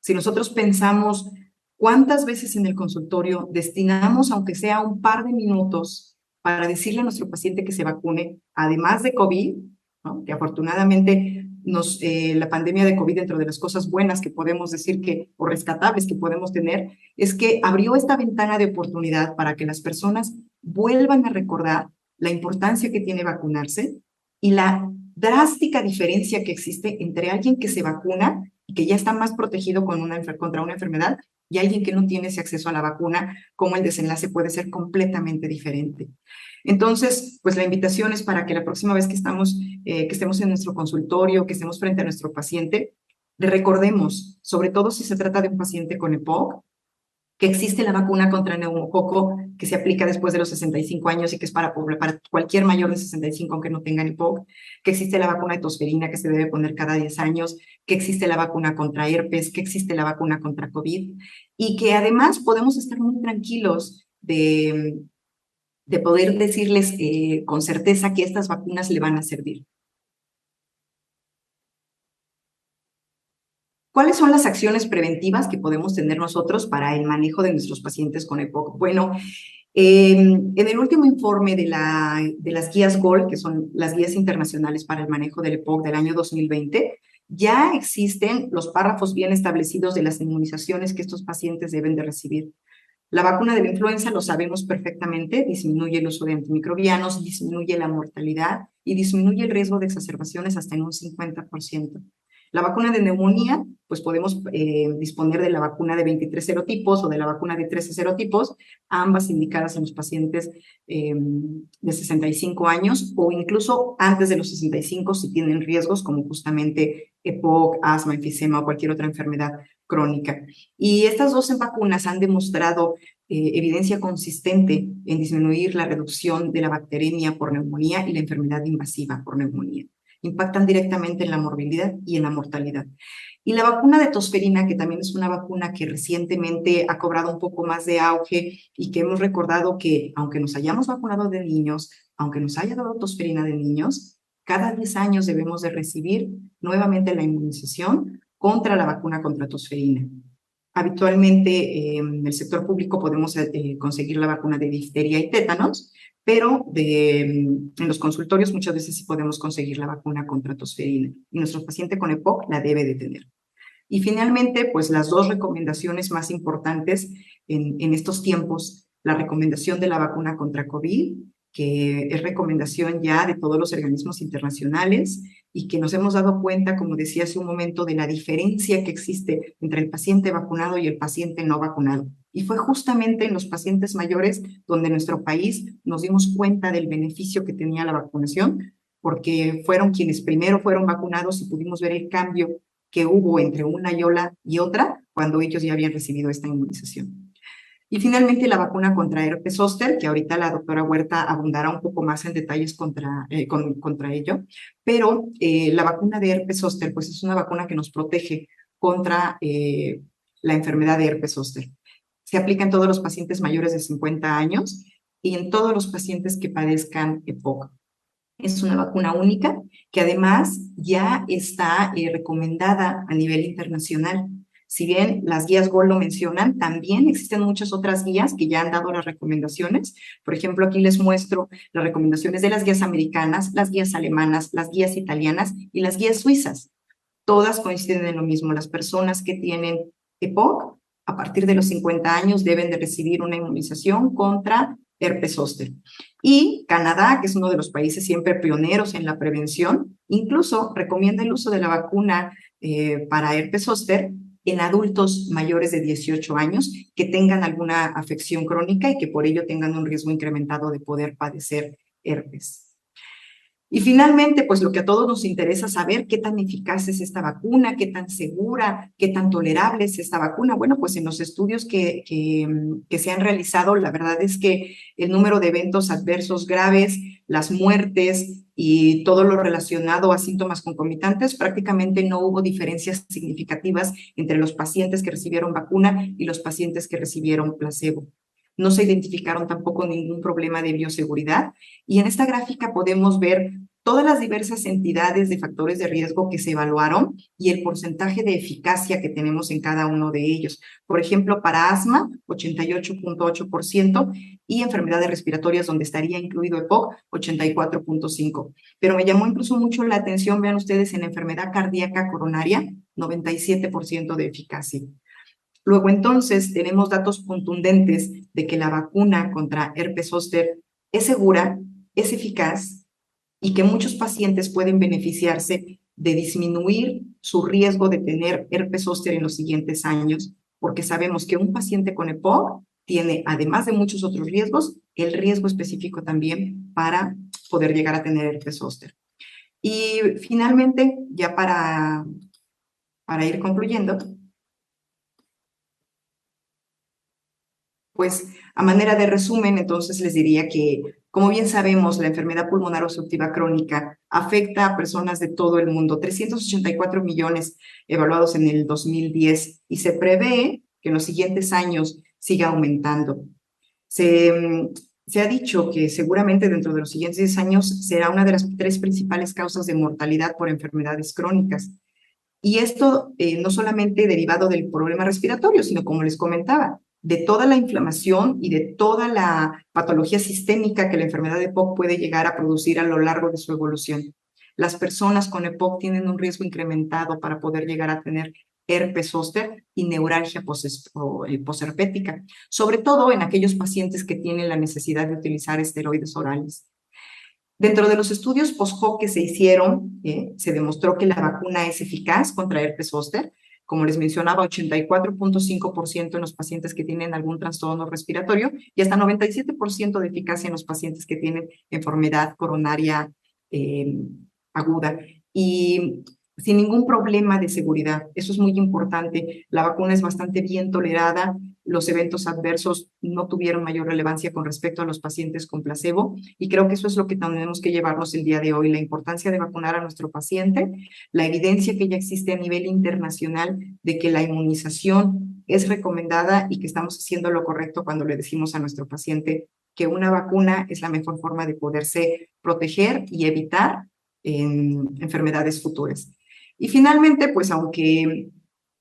Si nosotros pensamos cuántas veces en el consultorio destinamos, aunque sea un par de minutos, para decirle a nuestro paciente que se vacune, además de COVID, ¿no?, que afortunadamente la pandemia de COVID, dentro de las cosas buenas que podemos decir o rescatables que podemos tener, es que abrió esta ventana de oportunidad para que las personas vuelvan a recordar la importancia que tiene vacunarse y la drástica diferencia que existe entre alguien que se vacuna y que ya está más protegido contra una enfermedad y alguien que no tiene ese acceso a la vacuna, cómo el desenlace puede ser completamente diferente. Entonces, pues la invitación es para que la próxima vez que estemos en nuestro consultorio, que estemos frente a nuestro paciente, le recordemos, sobre todo si se trata de un paciente con EPOC, que existe la vacuna contra neumococo que se aplica después de los 65 años y que es para cualquier mayor de 65 aunque no tengan EPOC, que existe la vacuna de tosferina que se debe poner cada 10 años, que existe la vacuna contra herpes, que existe la vacuna contra COVID y que además podemos estar muy tranquilos de poder decirles con certeza que estas vacunas le van a servir. ¿Cuáles son las acciones preventivas que podemos tener nosotros para el manejo de nuestros pacientes con EPOC? Bueno, en el último informe de las guías GOLD, que son las guías internacionales para el manejo del EPOC del año 2020, ya existen los párrafos bien establecidos de las inmunizaciones que estos pacientes deben de recibir. La vacuna de la influenza, lo sabemos perfectamente, disminuye el uso de antimicrobianos, disminuye la mortalidad y disminuye el riesgo de exacerbaciones hasta en un 50%. La vacuna de neumonía, pues podemos disponer de la vacuna de 23 serotipos o de la vacuna de 13 serotipos, ambas indicadas en los pacientes de 65 años o incluso antes de los 65 si tienen riesgos como justamente EPOC, asma, enfisema o cualquier otra enfermedad crónica. Y estas dos vacunas han demostrado evidencia consistente en disminuir la reducción de la bacteremia por neumonía y la enfermedad invasiva por neumonía. Impactan directamente en la morbilidad y en la mortalidad. Y la vacuna de tosferina, que también es una vacuna que recientemente ha cobrado un poco más de auge y que hemos recordado que aunque nos hayamos vacunado de niños, aunque nos haya dado tosferina de niños, cada 10 años debemos de recibir nuevamente la inmunización contra la vacuna contra tosferina. Habitualmente en el sector público podemos conseguir la vacuna de difteria y tétanos, pero en los consultorios muchas veces sí podemos conseguir la vacuna contra tosferina y nuestro paciente con EPOC la debe de tener. Y finalmente, pues las dos recomendaciones más importantes en estos tiempos, la recomendación de la vacuna contra COVID, que es recomendación ya de todos los organismos internacionales y que nos hemos dado cuenta, como decía hace un momento, de la diferencia que existe entre el paciente vacunado y el paciente no vacunado. Y fue justamente en los pacientes mayores donde en nuestro país nos dimos cuenta del beneficio que tenía la vacunación, porque fueron quienes primero fueron vacunados y pudimos ver el cambio que hubo entre una y otra cuando ellos ya habían recibido esta inmunización. Y finalmente la vacuna contra herpes zóster, que ahorita la doctora Huerta abundará un poco más en detalles contra ello, pero la vacuna de herpes zóster pues es una vacuna que nos protege contra la enfermedad de herpes zóster. Se aplica en todos los pacientes mayores de 50 años y en todos los pacientes que padezcan EPOC. Es una vacuna única que además ya está recomendada a nivel internacional. Si bien las guías GOLD lo mencionan, también existen muchas otras guías que ya han dado las recomendaciones. Por ejemplo, aquí les muestro las recomendaciones de las guías americanas, las guías alemanas, las guías italianas y las guías suizas. todas coinciden en lo mismo. Las personas que tienen EPOC a partir de los 50 años deben de recibir una inmunización contra herpes zóster. Y Canadá, que es uno de los países siempre pioneros en la prevención, incluso recomienda el uso de la vacuna para herpes zóster en adultos mayores de 18 años que tengan alguna afección crónica y que por ello tengan un riesgo incrementado de poder padecer herpes. Y finalmente, pues lo que a todos nos interesa saber, ¿qué tan eficaz es esta vacuna? ¿Qué tan segura? ¿Qué tan tolerable es esta vacuna? Bueno, pues en los estudios que se han realizado, la verdad es que el número de eventos adversos graves, las muertes y todo lo relacionado a síntomas concomitantes, prácticamente no hubo diferencias significativas entre los pacientes que recibieron vacuna y los pacientes que recibieron placebo. No se identificaron tampoco ningún problema de bioseguridad. Y en esta gráfica podemos ver todas las diversas entidades de factores de riesgo que se evaluaron y el porcentaje de eficacia que tenemos en cada uno de ellos. Por ejemplo, para asma, 88.8%, y enfermedades respiratorias, donde estaría incluido EPOC, 84.5%. Pero me llamó incluso mucho la atención, vean ustedes, en enfermedad cardíaca coronaria, 97% de eficacia. Luego, entonces, tenemos datos contundentes de que la vacuna contra herpes zóster es segura, es eficaz y que muchos pacientes pueden beneficiarse de disminuir su riesgo de tener herpes zóster en los siguientes años, porque sabemos que un paciente con EPOC tiene, además de muchos otros riesgos, el riesgo específico también para poder llegar a tener herpes zóster. Y finalmente, ya para ir concluyendo, pues a manera de resumen, entonces les diría que, como bien sabemos, la enfermedad pulmonar obstructiva crónica afecta a personas de todo el mundo, 384 millones evaluados en el 2010, y se prevé que en los siguientes años siga aumentando. Se ha dicho que seguramente dentro de los siguientes 10 años será una de las 3 principales causas de mortalidad por enfermedades crónicas. Y esto no solamente derivado del problema respiratorio, sino, como les comentaba, de toda la inflamación y de toda la patología sistémica que la enfermedad de EPOC puede llegar a producir a lo largo de su evolución. Las personas con EPOC tienen un riesgo incrementado para poder llegar a tener herpes zóster y neuralgia posherpética, sobre todo en aquellos pacientes que tienen la necesidad de utilizar esteroides orales. Dentro de los estudios post-hoc que se hicieron, se demostró que la vacuna es eficaz contra herpes zóster. Como les mencionaba, 84.5% en los pacientes que tienen algún trastorno respiratorio y hasta 97% de eficacia en los pacientes que tienen enfermedad coronaria aguda. Y sin ningún problema de seguridad. Eso es muy importante. La vacuna es bastante bien tolerada. Los eventos adversos no tuvieron mayor relevancia con respecto a los pacientes con placebo, y creo que eso es lo que tenemos que llevarnos el día de hoy, la importancia de vacunar a nuestro paciente, la evidencia que ya existe a nivel internacional de que la inmunización es recomendada y que estamos haciendo lo correcto cuando le decimos a nuestro paciente que una vacuna es la mejor forma de poderse proteger y evitar enfermedades futuras. Y finalmente, pues aunque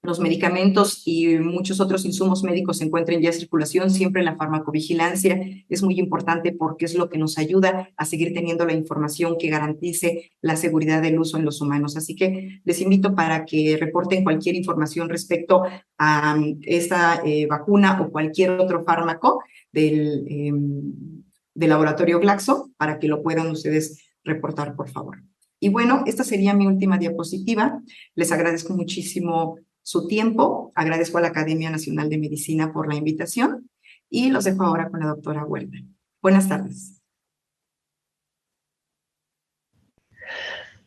los medicamentos y muchos otros insumos médicos se encuentren ya en circulación, siempre la farmacovigilancia es muy importante porque es lo que nos ayuda a seguir teniendo la información que garantice la seguridad del uso en los humanos. Así que les invito para que reporten cualquier información respecto a esta vacuna o cualquier otro fármaco del laboratorio Glaxo para que lo puedan ustedes reportar, por favor. Y bueno, esta sería mi última diapositiva. Les agradezco muchísimo su tiempo, agradezco a la Academia Nacional de Medicina por la invitación y los dejo ahora con la doctora Huerta. Buenas tardes.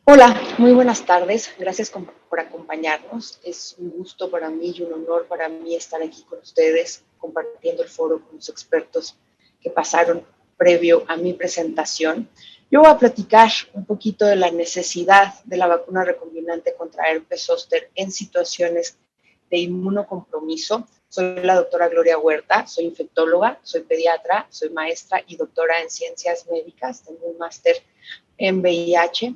Hola, muy buenas tardes. Gracias por acompañarnos. Es un gusto para mí y un honor para mí estar aquí con ustedes, compartiendo el foro con los expertos que pasaron previo a mi presentación. Yo voy a platicar un poquito de la necesidad de la vacuna recombinante contra herpes zóster en situaciones de inmunocompromiso. Soy la doctora Gloria Huerta, soy infectóloga, soy pediatra, soy maestra y doctora en ciencias médicas, tengo un máster en VIH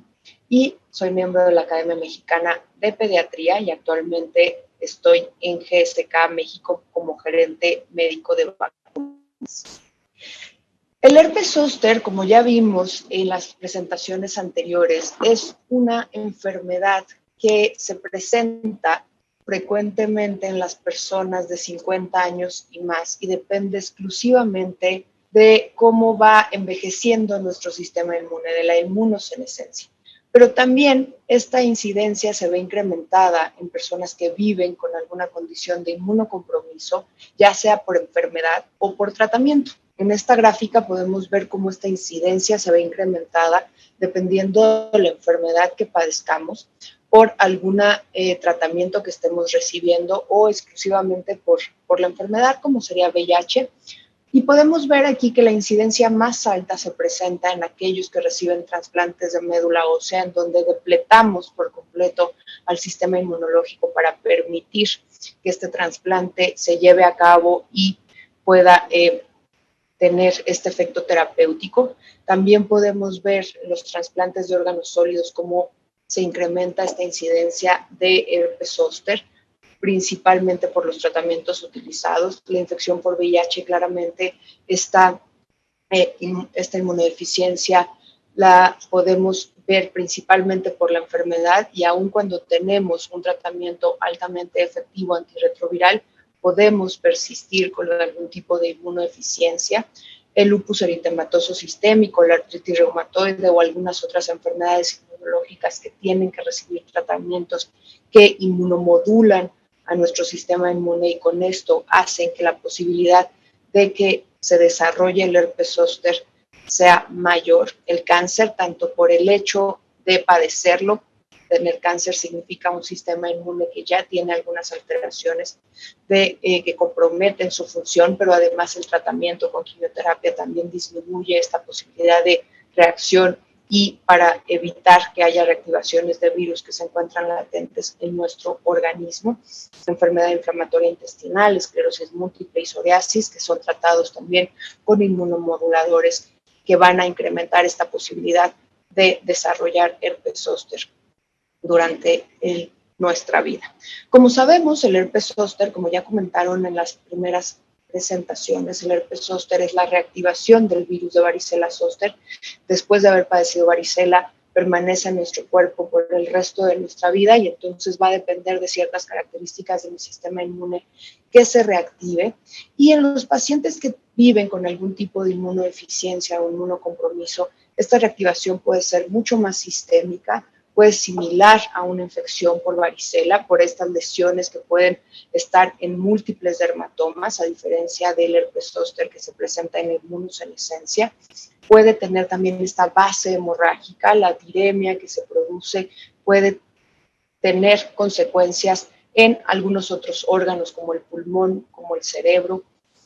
y soy miembro de la Academia Mexicana de Pediatría y actualmente estoy en GSK México como gerente médico de vacunas. El herpes zóster, como ya vimos en las presentaciones anteriores, es una enfermedad que se presenta frecuentemente en las personas de 50 años y más y depende exclusivamente de cómo va envejeciendo nuestro sistema inmune, de la inmunosenescencia. Pero también esta incidencia se ve incrementada en personas que viven con alguna condición de inmunocompromiso, ya sea por enfermedad o por tratamiento. En esta gráfica podemos ver cómo esta incidencia se ve incrementada dependiendo de la enfermedad que padezcamos, por algún tratamiento que estemos recibiendo o exclusivamente por la enfermedad, como sería VIH. Y podemos ver aquí que la incidencia más alta se presenta en aquellos que reciben trasplantes de médula ósea, en donde depletamos por completo al sistema inmunológico para permitir que este trasplante se lleve a cabo y pueda tener este efecto terapéutico. También podemos ver en los trasplantes de órganos sólidos cómo se incrementa esta incidencia de herpes zóster, principalmente por los tratamientos utilizados. La infección por VIH claramente esta inmunodeficiencia la podemos ver principalmente por la enfermedad, y aun cuando tenemos un tratamiento altamente efectivo antirretroviral, podemos persistir con algún tipo de inmunodeficiencia. El lupus eritematoso sistémico, la artritis reumatoide o algunas otras enfermedades inmunológicas que tienen que recibir tratamientos que inmunomodulan a nuestro sistema inmune, y con esto hacen que la posibilidad de que se desarrolle el herpes zóster sea mayor. El cáncer, tanto por el hecho de padecerlo, tener cáncer significa un sistema inmune que ya tiene algunas alteraciones que comprometen su función, pero además el tratamiento con quimioterapia también disminuye esta posibilidad de reacción, y para evitar que haya reactivaciones de virus que se encuentran latentes en nuestro organismo. Enfermedad inflamatoria intestinal, esclerosis múltiple y psoriasis, que son tratados también con inmunomoduladores que van a incrementar esta posibilidad de desarrollar herpes zóster durante nuestra vida. Como sabemos, el herpes zóster, como ya comentaron en las primeras presentaciones, el herpes zóster es la reactivación del virus de varicela zóster. Después de haber padecido varicela, permanece en nuestro cuerpo por el resto de nuestra vida, y entonces va a depender de ciertas características de mi sistema inmune que se reactive. Y en los pacientes que viven con algún tipo de inmunodeficiencia o inmunocompromiso, esta reactivación puede ser mucho más sistémica, puede similar a una infección por varicela, por estas lesiones que pueden estar en múltiples dermatomas, a diferencia del herpes zóster que se presenta en inmunosenescencia. Puede tener también esta base hemorrágica, la viremia que se produce puede tener consecuencias en algunos otros órganos como el pulmón, como el cerebro,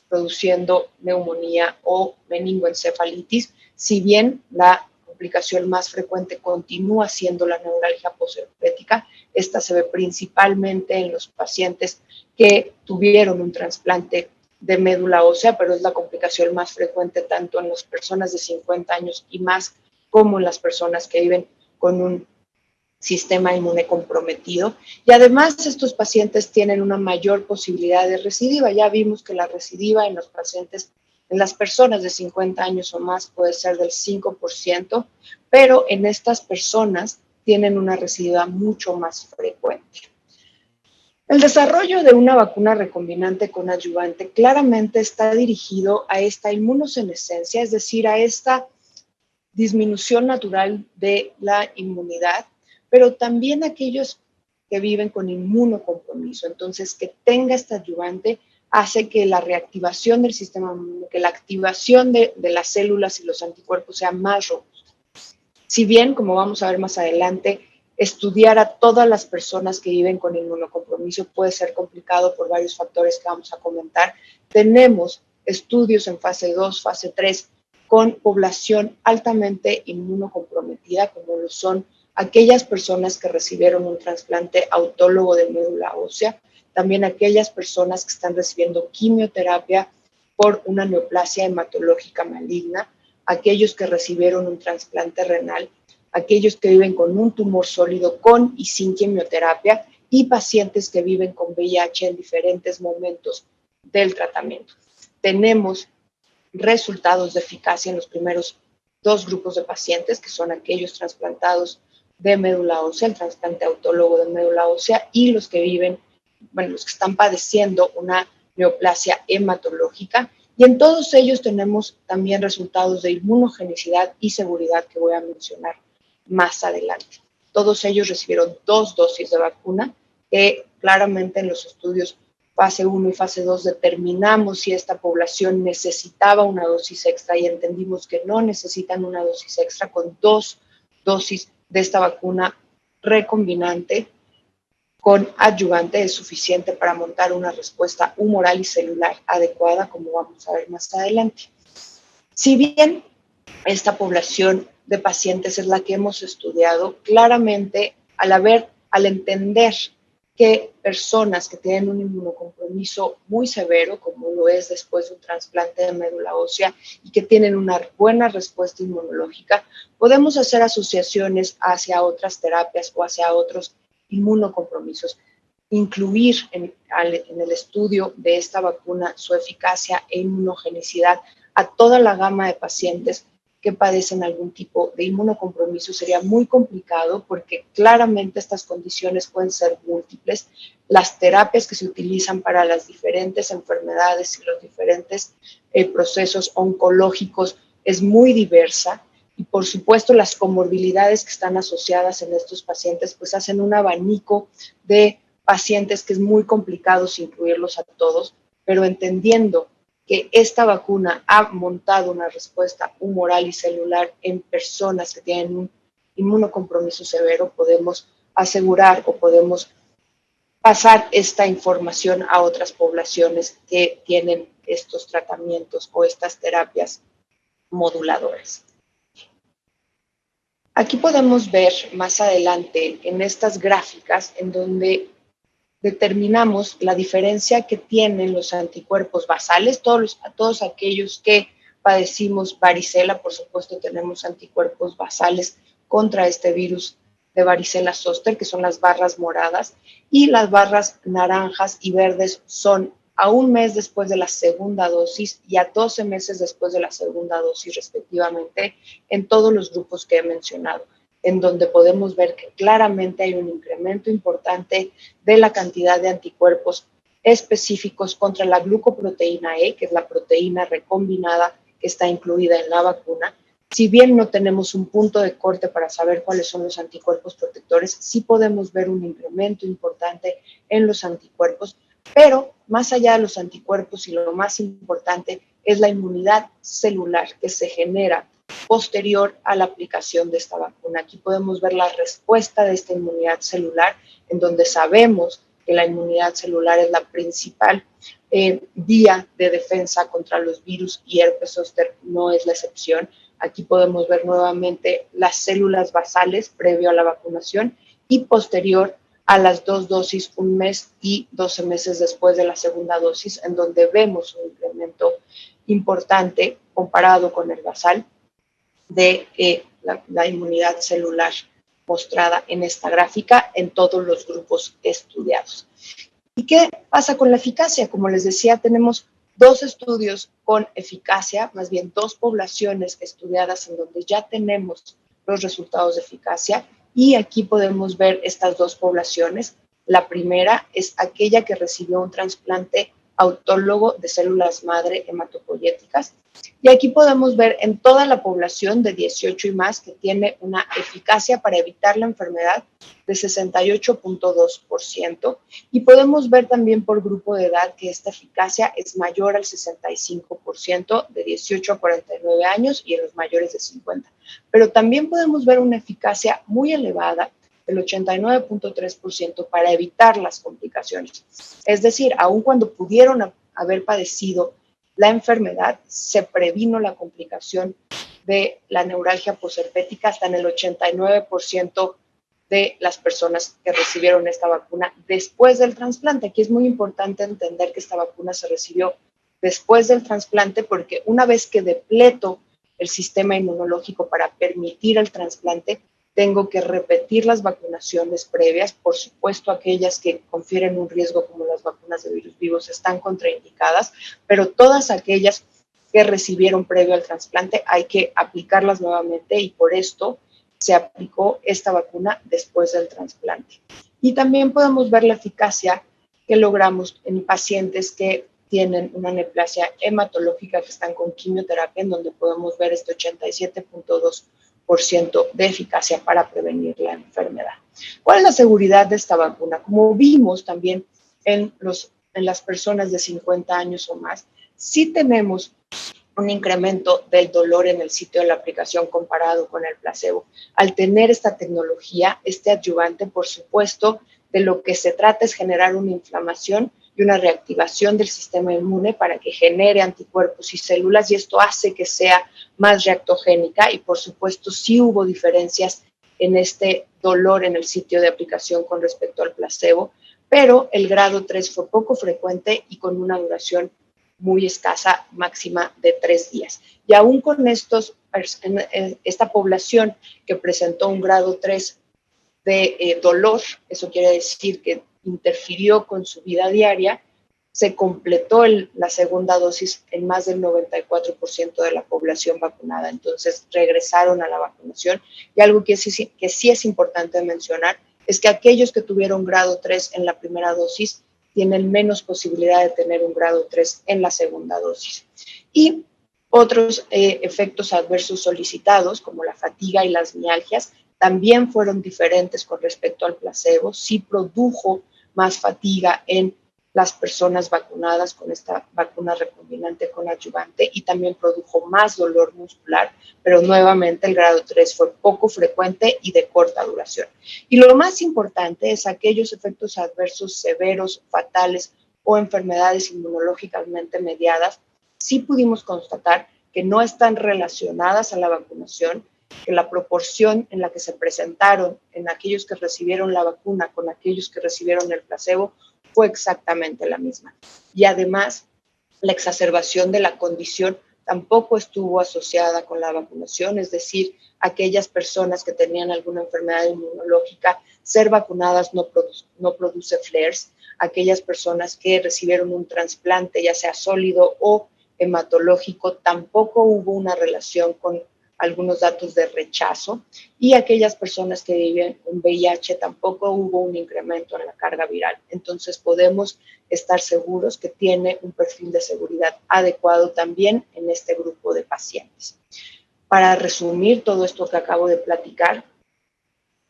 produciendo neumonía o meningoencefalitis, si bien la complicación más frecuente continúa siendo la neuralgia posherpética. Esta se ve principalmente en los pacientes que tuvieron un trasplante de médula ósea, pero es la complicación más frecuente tanto en las personas de 50 años y más como en las personas que viven con un sistema inmune comprometido. Y además estos pacientes tienen una mayor posibilidad de recidiva. Ya vimos que la recidiva en los pacientes, en las personas de 50 años o más, puede ser del 5%, pero en estas personas tienen una recidiva mucho más frecuente. El desarrollo de una vacuna recombinante con adyuvante claramente está dirigido a esta inmunosenescencia, es decir, a esta disminución natural de la inmunidad, pero también aquellos que viven con inmunocompromiso. Entonces, que tenga este adyuvante hace que la reactivación del sistema inmune, que la activación de las células y los anticuerpos sea más robusta. Si bien, como vamos a ver más adelante, estudiar a todas las personas que viven con inmunocompromiso puede ser complicado por varios factores que vamos a comentar, tenemos estudios en fase 2, fase 3, con población altamente inmunocomprometida, como lo son aquellas personas que recibieron un trasplante autólogo de médula ósea, también aquellas personas que están recibiendo quimioterapia por una neoplasia hematológica maligna, aquellos que recibieron un trasplante renal, aquellos que viven con un tumor sólido con y sin quimioterapia, y pacientes que viven con VIH en diferentes momentos del tratamiento. Tenemos resultados de eficacia en los primeros dos grupos de pacientes, que son aquellos trasplantados de médula ósea, el trasplante autólogo de médula ósea, y los que viven, bueno, los que están padeciendo una neoplasia hematológica. Y en todos ellos tenemos también resultados de inmunogenicidad y seguridad que voy a mencionar más adelante. Todos ellos recibieron 2 dosis de vacuna, que claramente en los estudios fase 1 y fase 2 determinamos si esta población necesitaba una dosis extra y entendimos que no necesitan una dosis extra. Con 2 dosis de esta vacuna recombinante con adyuvante es suficiente para montar una respuesta humoral y celular adecuada, como vamos a ver más adelante. Si bien esta población de pacientes es la que hemos estudiado, claramente al entender que personas que tienen un inmunocompromiso muy severo, como lo es después de un trasplante de médula ósea, y que tienen una buena respuesta inmunológica, podemos hacer asociaciones hacia otras terapias o hacia otros inmunocompromisos. Incluir en el estudio de esta vacuna su eficacia e inmunogenicidad a toda la gama de pacientes que padecen algún tipo de inmunocompromiso sería muy complicado, porque claramente estas condiciones pueden ser múltiples. Las terapias que se utilizan para las diferentes enfermedades y los diferentes procesos oncológicos es muy diversa, y por supuesto las comorbilidades que están asociadas en estos pacientes pues hacen un abanico de pacientes que es muy complicado incluirlos a todos, pero entendiendo que esta vacuna ha montado una respuesta humoral y celular en personas que tienen un inmunocompromiso severo, podemos asegurar o podemos pasar esta información a otras poblaciones que tienen estos tratamientos o estas terapias moduladoras. Aquí podemos ver más adelante en estas gráficas en donde determinamos la diferencia que tienen los anticuerpos basales. Todos aquellos que padecimos varicela, por supuesto, tenemos anticuerpos basales contra este virus de varicela zoster, que son las barras moradas, y las barras naranjas y verdes son a un mes después de la segunda dosis y a 12 meses después de la segunda dosis, respectivamente, en todos los grupos que he mencionado, en donde podemos ver que claramente hay un incremento importante de la cantidad de anticuerpos específicos contra la glucoproteína E, que es la proteína recombinada que está incluida en la vacuna. Si bien no tenemos un punto de corte para saber cuáles son los anticuerpos protectores, sí podemos ver un incremento importante en los anticuerpos, pero más allá de los anticuerpos, y lo más importante es la inmunidad celular que se genera posterior a la aplicación de esta vacuna. Aquí podemos ver la respuesta de esta inmunidad celular, en donde sabemos que la inmunidad celular es la principal vía de defensa contra los virus, y herpes zóster no es la excepción. Aquí podemos ver nuevamente las células basales previo a la vacunación y posterior a las 2 dosis, 1 mes y 12 meses después de la segunda dosis, en donde vemos un incremento importante comparado con el basal de la inmunidad celular mostrada en esta gráfica en todos los grupos estudiados. ¿Y qué pasa con la eficacia? Como les decía, tenemos 2 estudios con eficacia, más bien 2 poblaciones estudiadas en donde ya tenemos los resultados de eficacia, y aquí podemos ver estas 2 poblaciones. La primera es aquella que recibió un trasplante autólogo de células madre hematopoyéticas, y aquí podemos ver en toda la población de 18 y más que tiene una eficacia para evitar la enfermedad de 68.2%, y podemos ver también por grupo de edad que esta eficacia es mayor al 65% de 18 a 49 años y en los mayores de 50. Pero también podemos ver una eficacia muy elevada, el 89.3%, para evitar las complicaciones. Es decir, aun cuando pudieron haber padecido la enfermedad, se previno la complicación de la neuralgia posherpética hasta en el 89% de las personas que recibieron esta vacuna después del trasplante. Aquí es muy importante entender que esta vacuna se recibió después del trasplante, porque una vez que depleto el sistema inmunológico para permitir el trasplante, tengo que repetir las vacunaciones previas. Por supuesto, aquellas que confieren un riesgo, como las vacunas de virus vivos, están contraindicadas, pero todas aquellas que recibieron previo al trasplante hay que aplicarlas nuevamente, y por esto se aplicó esta vacuna después del trasplante. Y también podemos ver la eficacia que logramos en pacientes que tienen una neoplasia hematológica, que están con quimioterapia, en donde podemos ver este 87.2% de eficacia para prevenir la enfermedad. ¿Cuál es la seguridad de esta vacuna? Como vimos también en las personas de 50 años o más, sí tenemos un incremento del dolor en el sitio de la aplicación comparado con el placebo. Al tener esta tecnología, este adyuvante, por supuesto, de lo que se trata es generar una inflamación y una reactivación del sistema inmune para que genere anticuerpos y células, y esto hace que sea más reactogénica, y por supuesto sí hubo diferencias en este dolor en el sitio de aplicación con respecto al placebo, pero el grado 3 fue poco frecuente y con una duración muy escasa, máxima de 3 días. Y aún con esta población que presentó un grado 3 de dolor, eso quiere decir que interfirió con su vida diaria, se completó la segunda dosis en más del 94% de la población vacunada. Entonces regresaron a la vacunación. Y algo que sí es importante mencionar es que aquellos que tuvieron grado 3 en la primera dosis tienen menos posibilidad de tener un grado 3 en la segunda dosis. Y otros efectos adversos solicitados, como la fatiga y las mialgias, también fueron diferentes con respecto al placebo. Sí produjo más fatiga en las personas vacunadas con esta vacuna recombinante con adyuvante, y también produjo más dolor muscular, pero nuevamente el grado 3 fue poco frecuente y de corta duración. Y lo más importante es aquellos efectos adversos severos, fatales o enfermedades inmunológicamente mediadas, sí pudimos constatar que no están relacionadas a la vacunación, que la proporción en la que se presentaron en aquellos que recibieron la vacuna con aquellos que recibieron el placebo fue exactamente la misma. Y además, la exacerbación de la condición tampoco estuvo asociada con la vacunación, es decir, aquellas personas que tenían alguna enfermedad inmunológica, ser vacunadas no produce flares. Aquellas personas que recibieron un trasplante, ya sea sólido o hematológico, tampoco hubo una relación con algunos datos de rechazo, y aquellas personas que viven con VIH tampoco hubo un incremento en la carga viral. Entonces podemos estar seguros que tiene un perfil de seguridad adecuado también en este grupo de pacientes. Para resumir todo esto que acabo de platicar,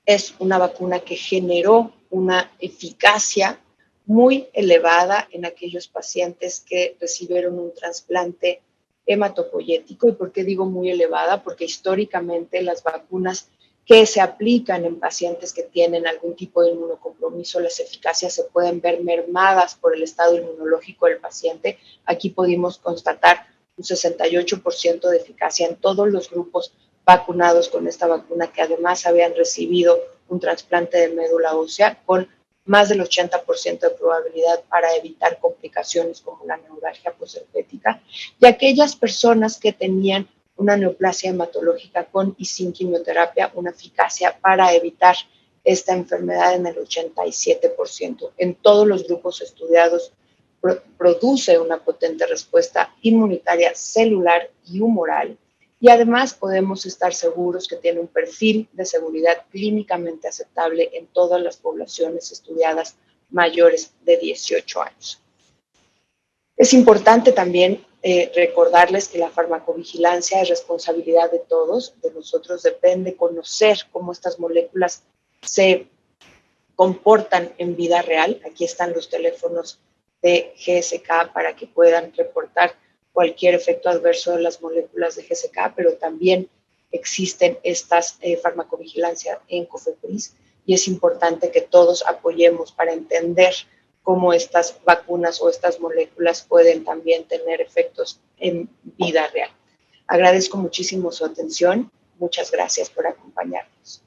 es una vacuna que generó una eficacia muy elevada en aquellos pacientes que recibieron un trasplante hematopoyético. ¿Y por qué digo muy elevada? Porque históricamente las vacunas que se aplican en pacientes que tienen algún tipo de inmunocompromiso, las eficacias se pueden ver mermadas por el estado inmunológico del paciente. Aquí pudimos constatar un 68% de eficacia en todos los grupos vacunados con esta vacuna, que además habían recibido un trasplante de médula ósea, con más del 80% de probabilidad para evitar complicaciones como la neuralgia posherpética, y aquellas personas que tenían una neoplasia hematológica con y sin quimioterapia, una eficacia para evitar esta enfermedad en el 87%. En todos los grupos estudiados produce una potente respuesta inmunitaria celular y humoral, y además podemos estar seguros que tiene un perfil de seguridad clínicamente aceptable en todas las poblaciones estudiadas mayores de 18 años. Es importante también recordarles que la farmacovigilancia es responsabilidad de todos. De nosotros depende conocer cómo estas moléculas se comportan en vida real. Aquí están los teléfonos de GSK para que puedan reportar cualquier efecto adverso de las moléculas de GSK, pero también existen estas farmacovigilancia en COFEPRIS, y es importante que todos apoyemos para entender cómo estas vacunas o estas moléculas pueden también tener efectos en vida real. Agradezco muchísimo su atención. Muchas gracias por acompañarnos.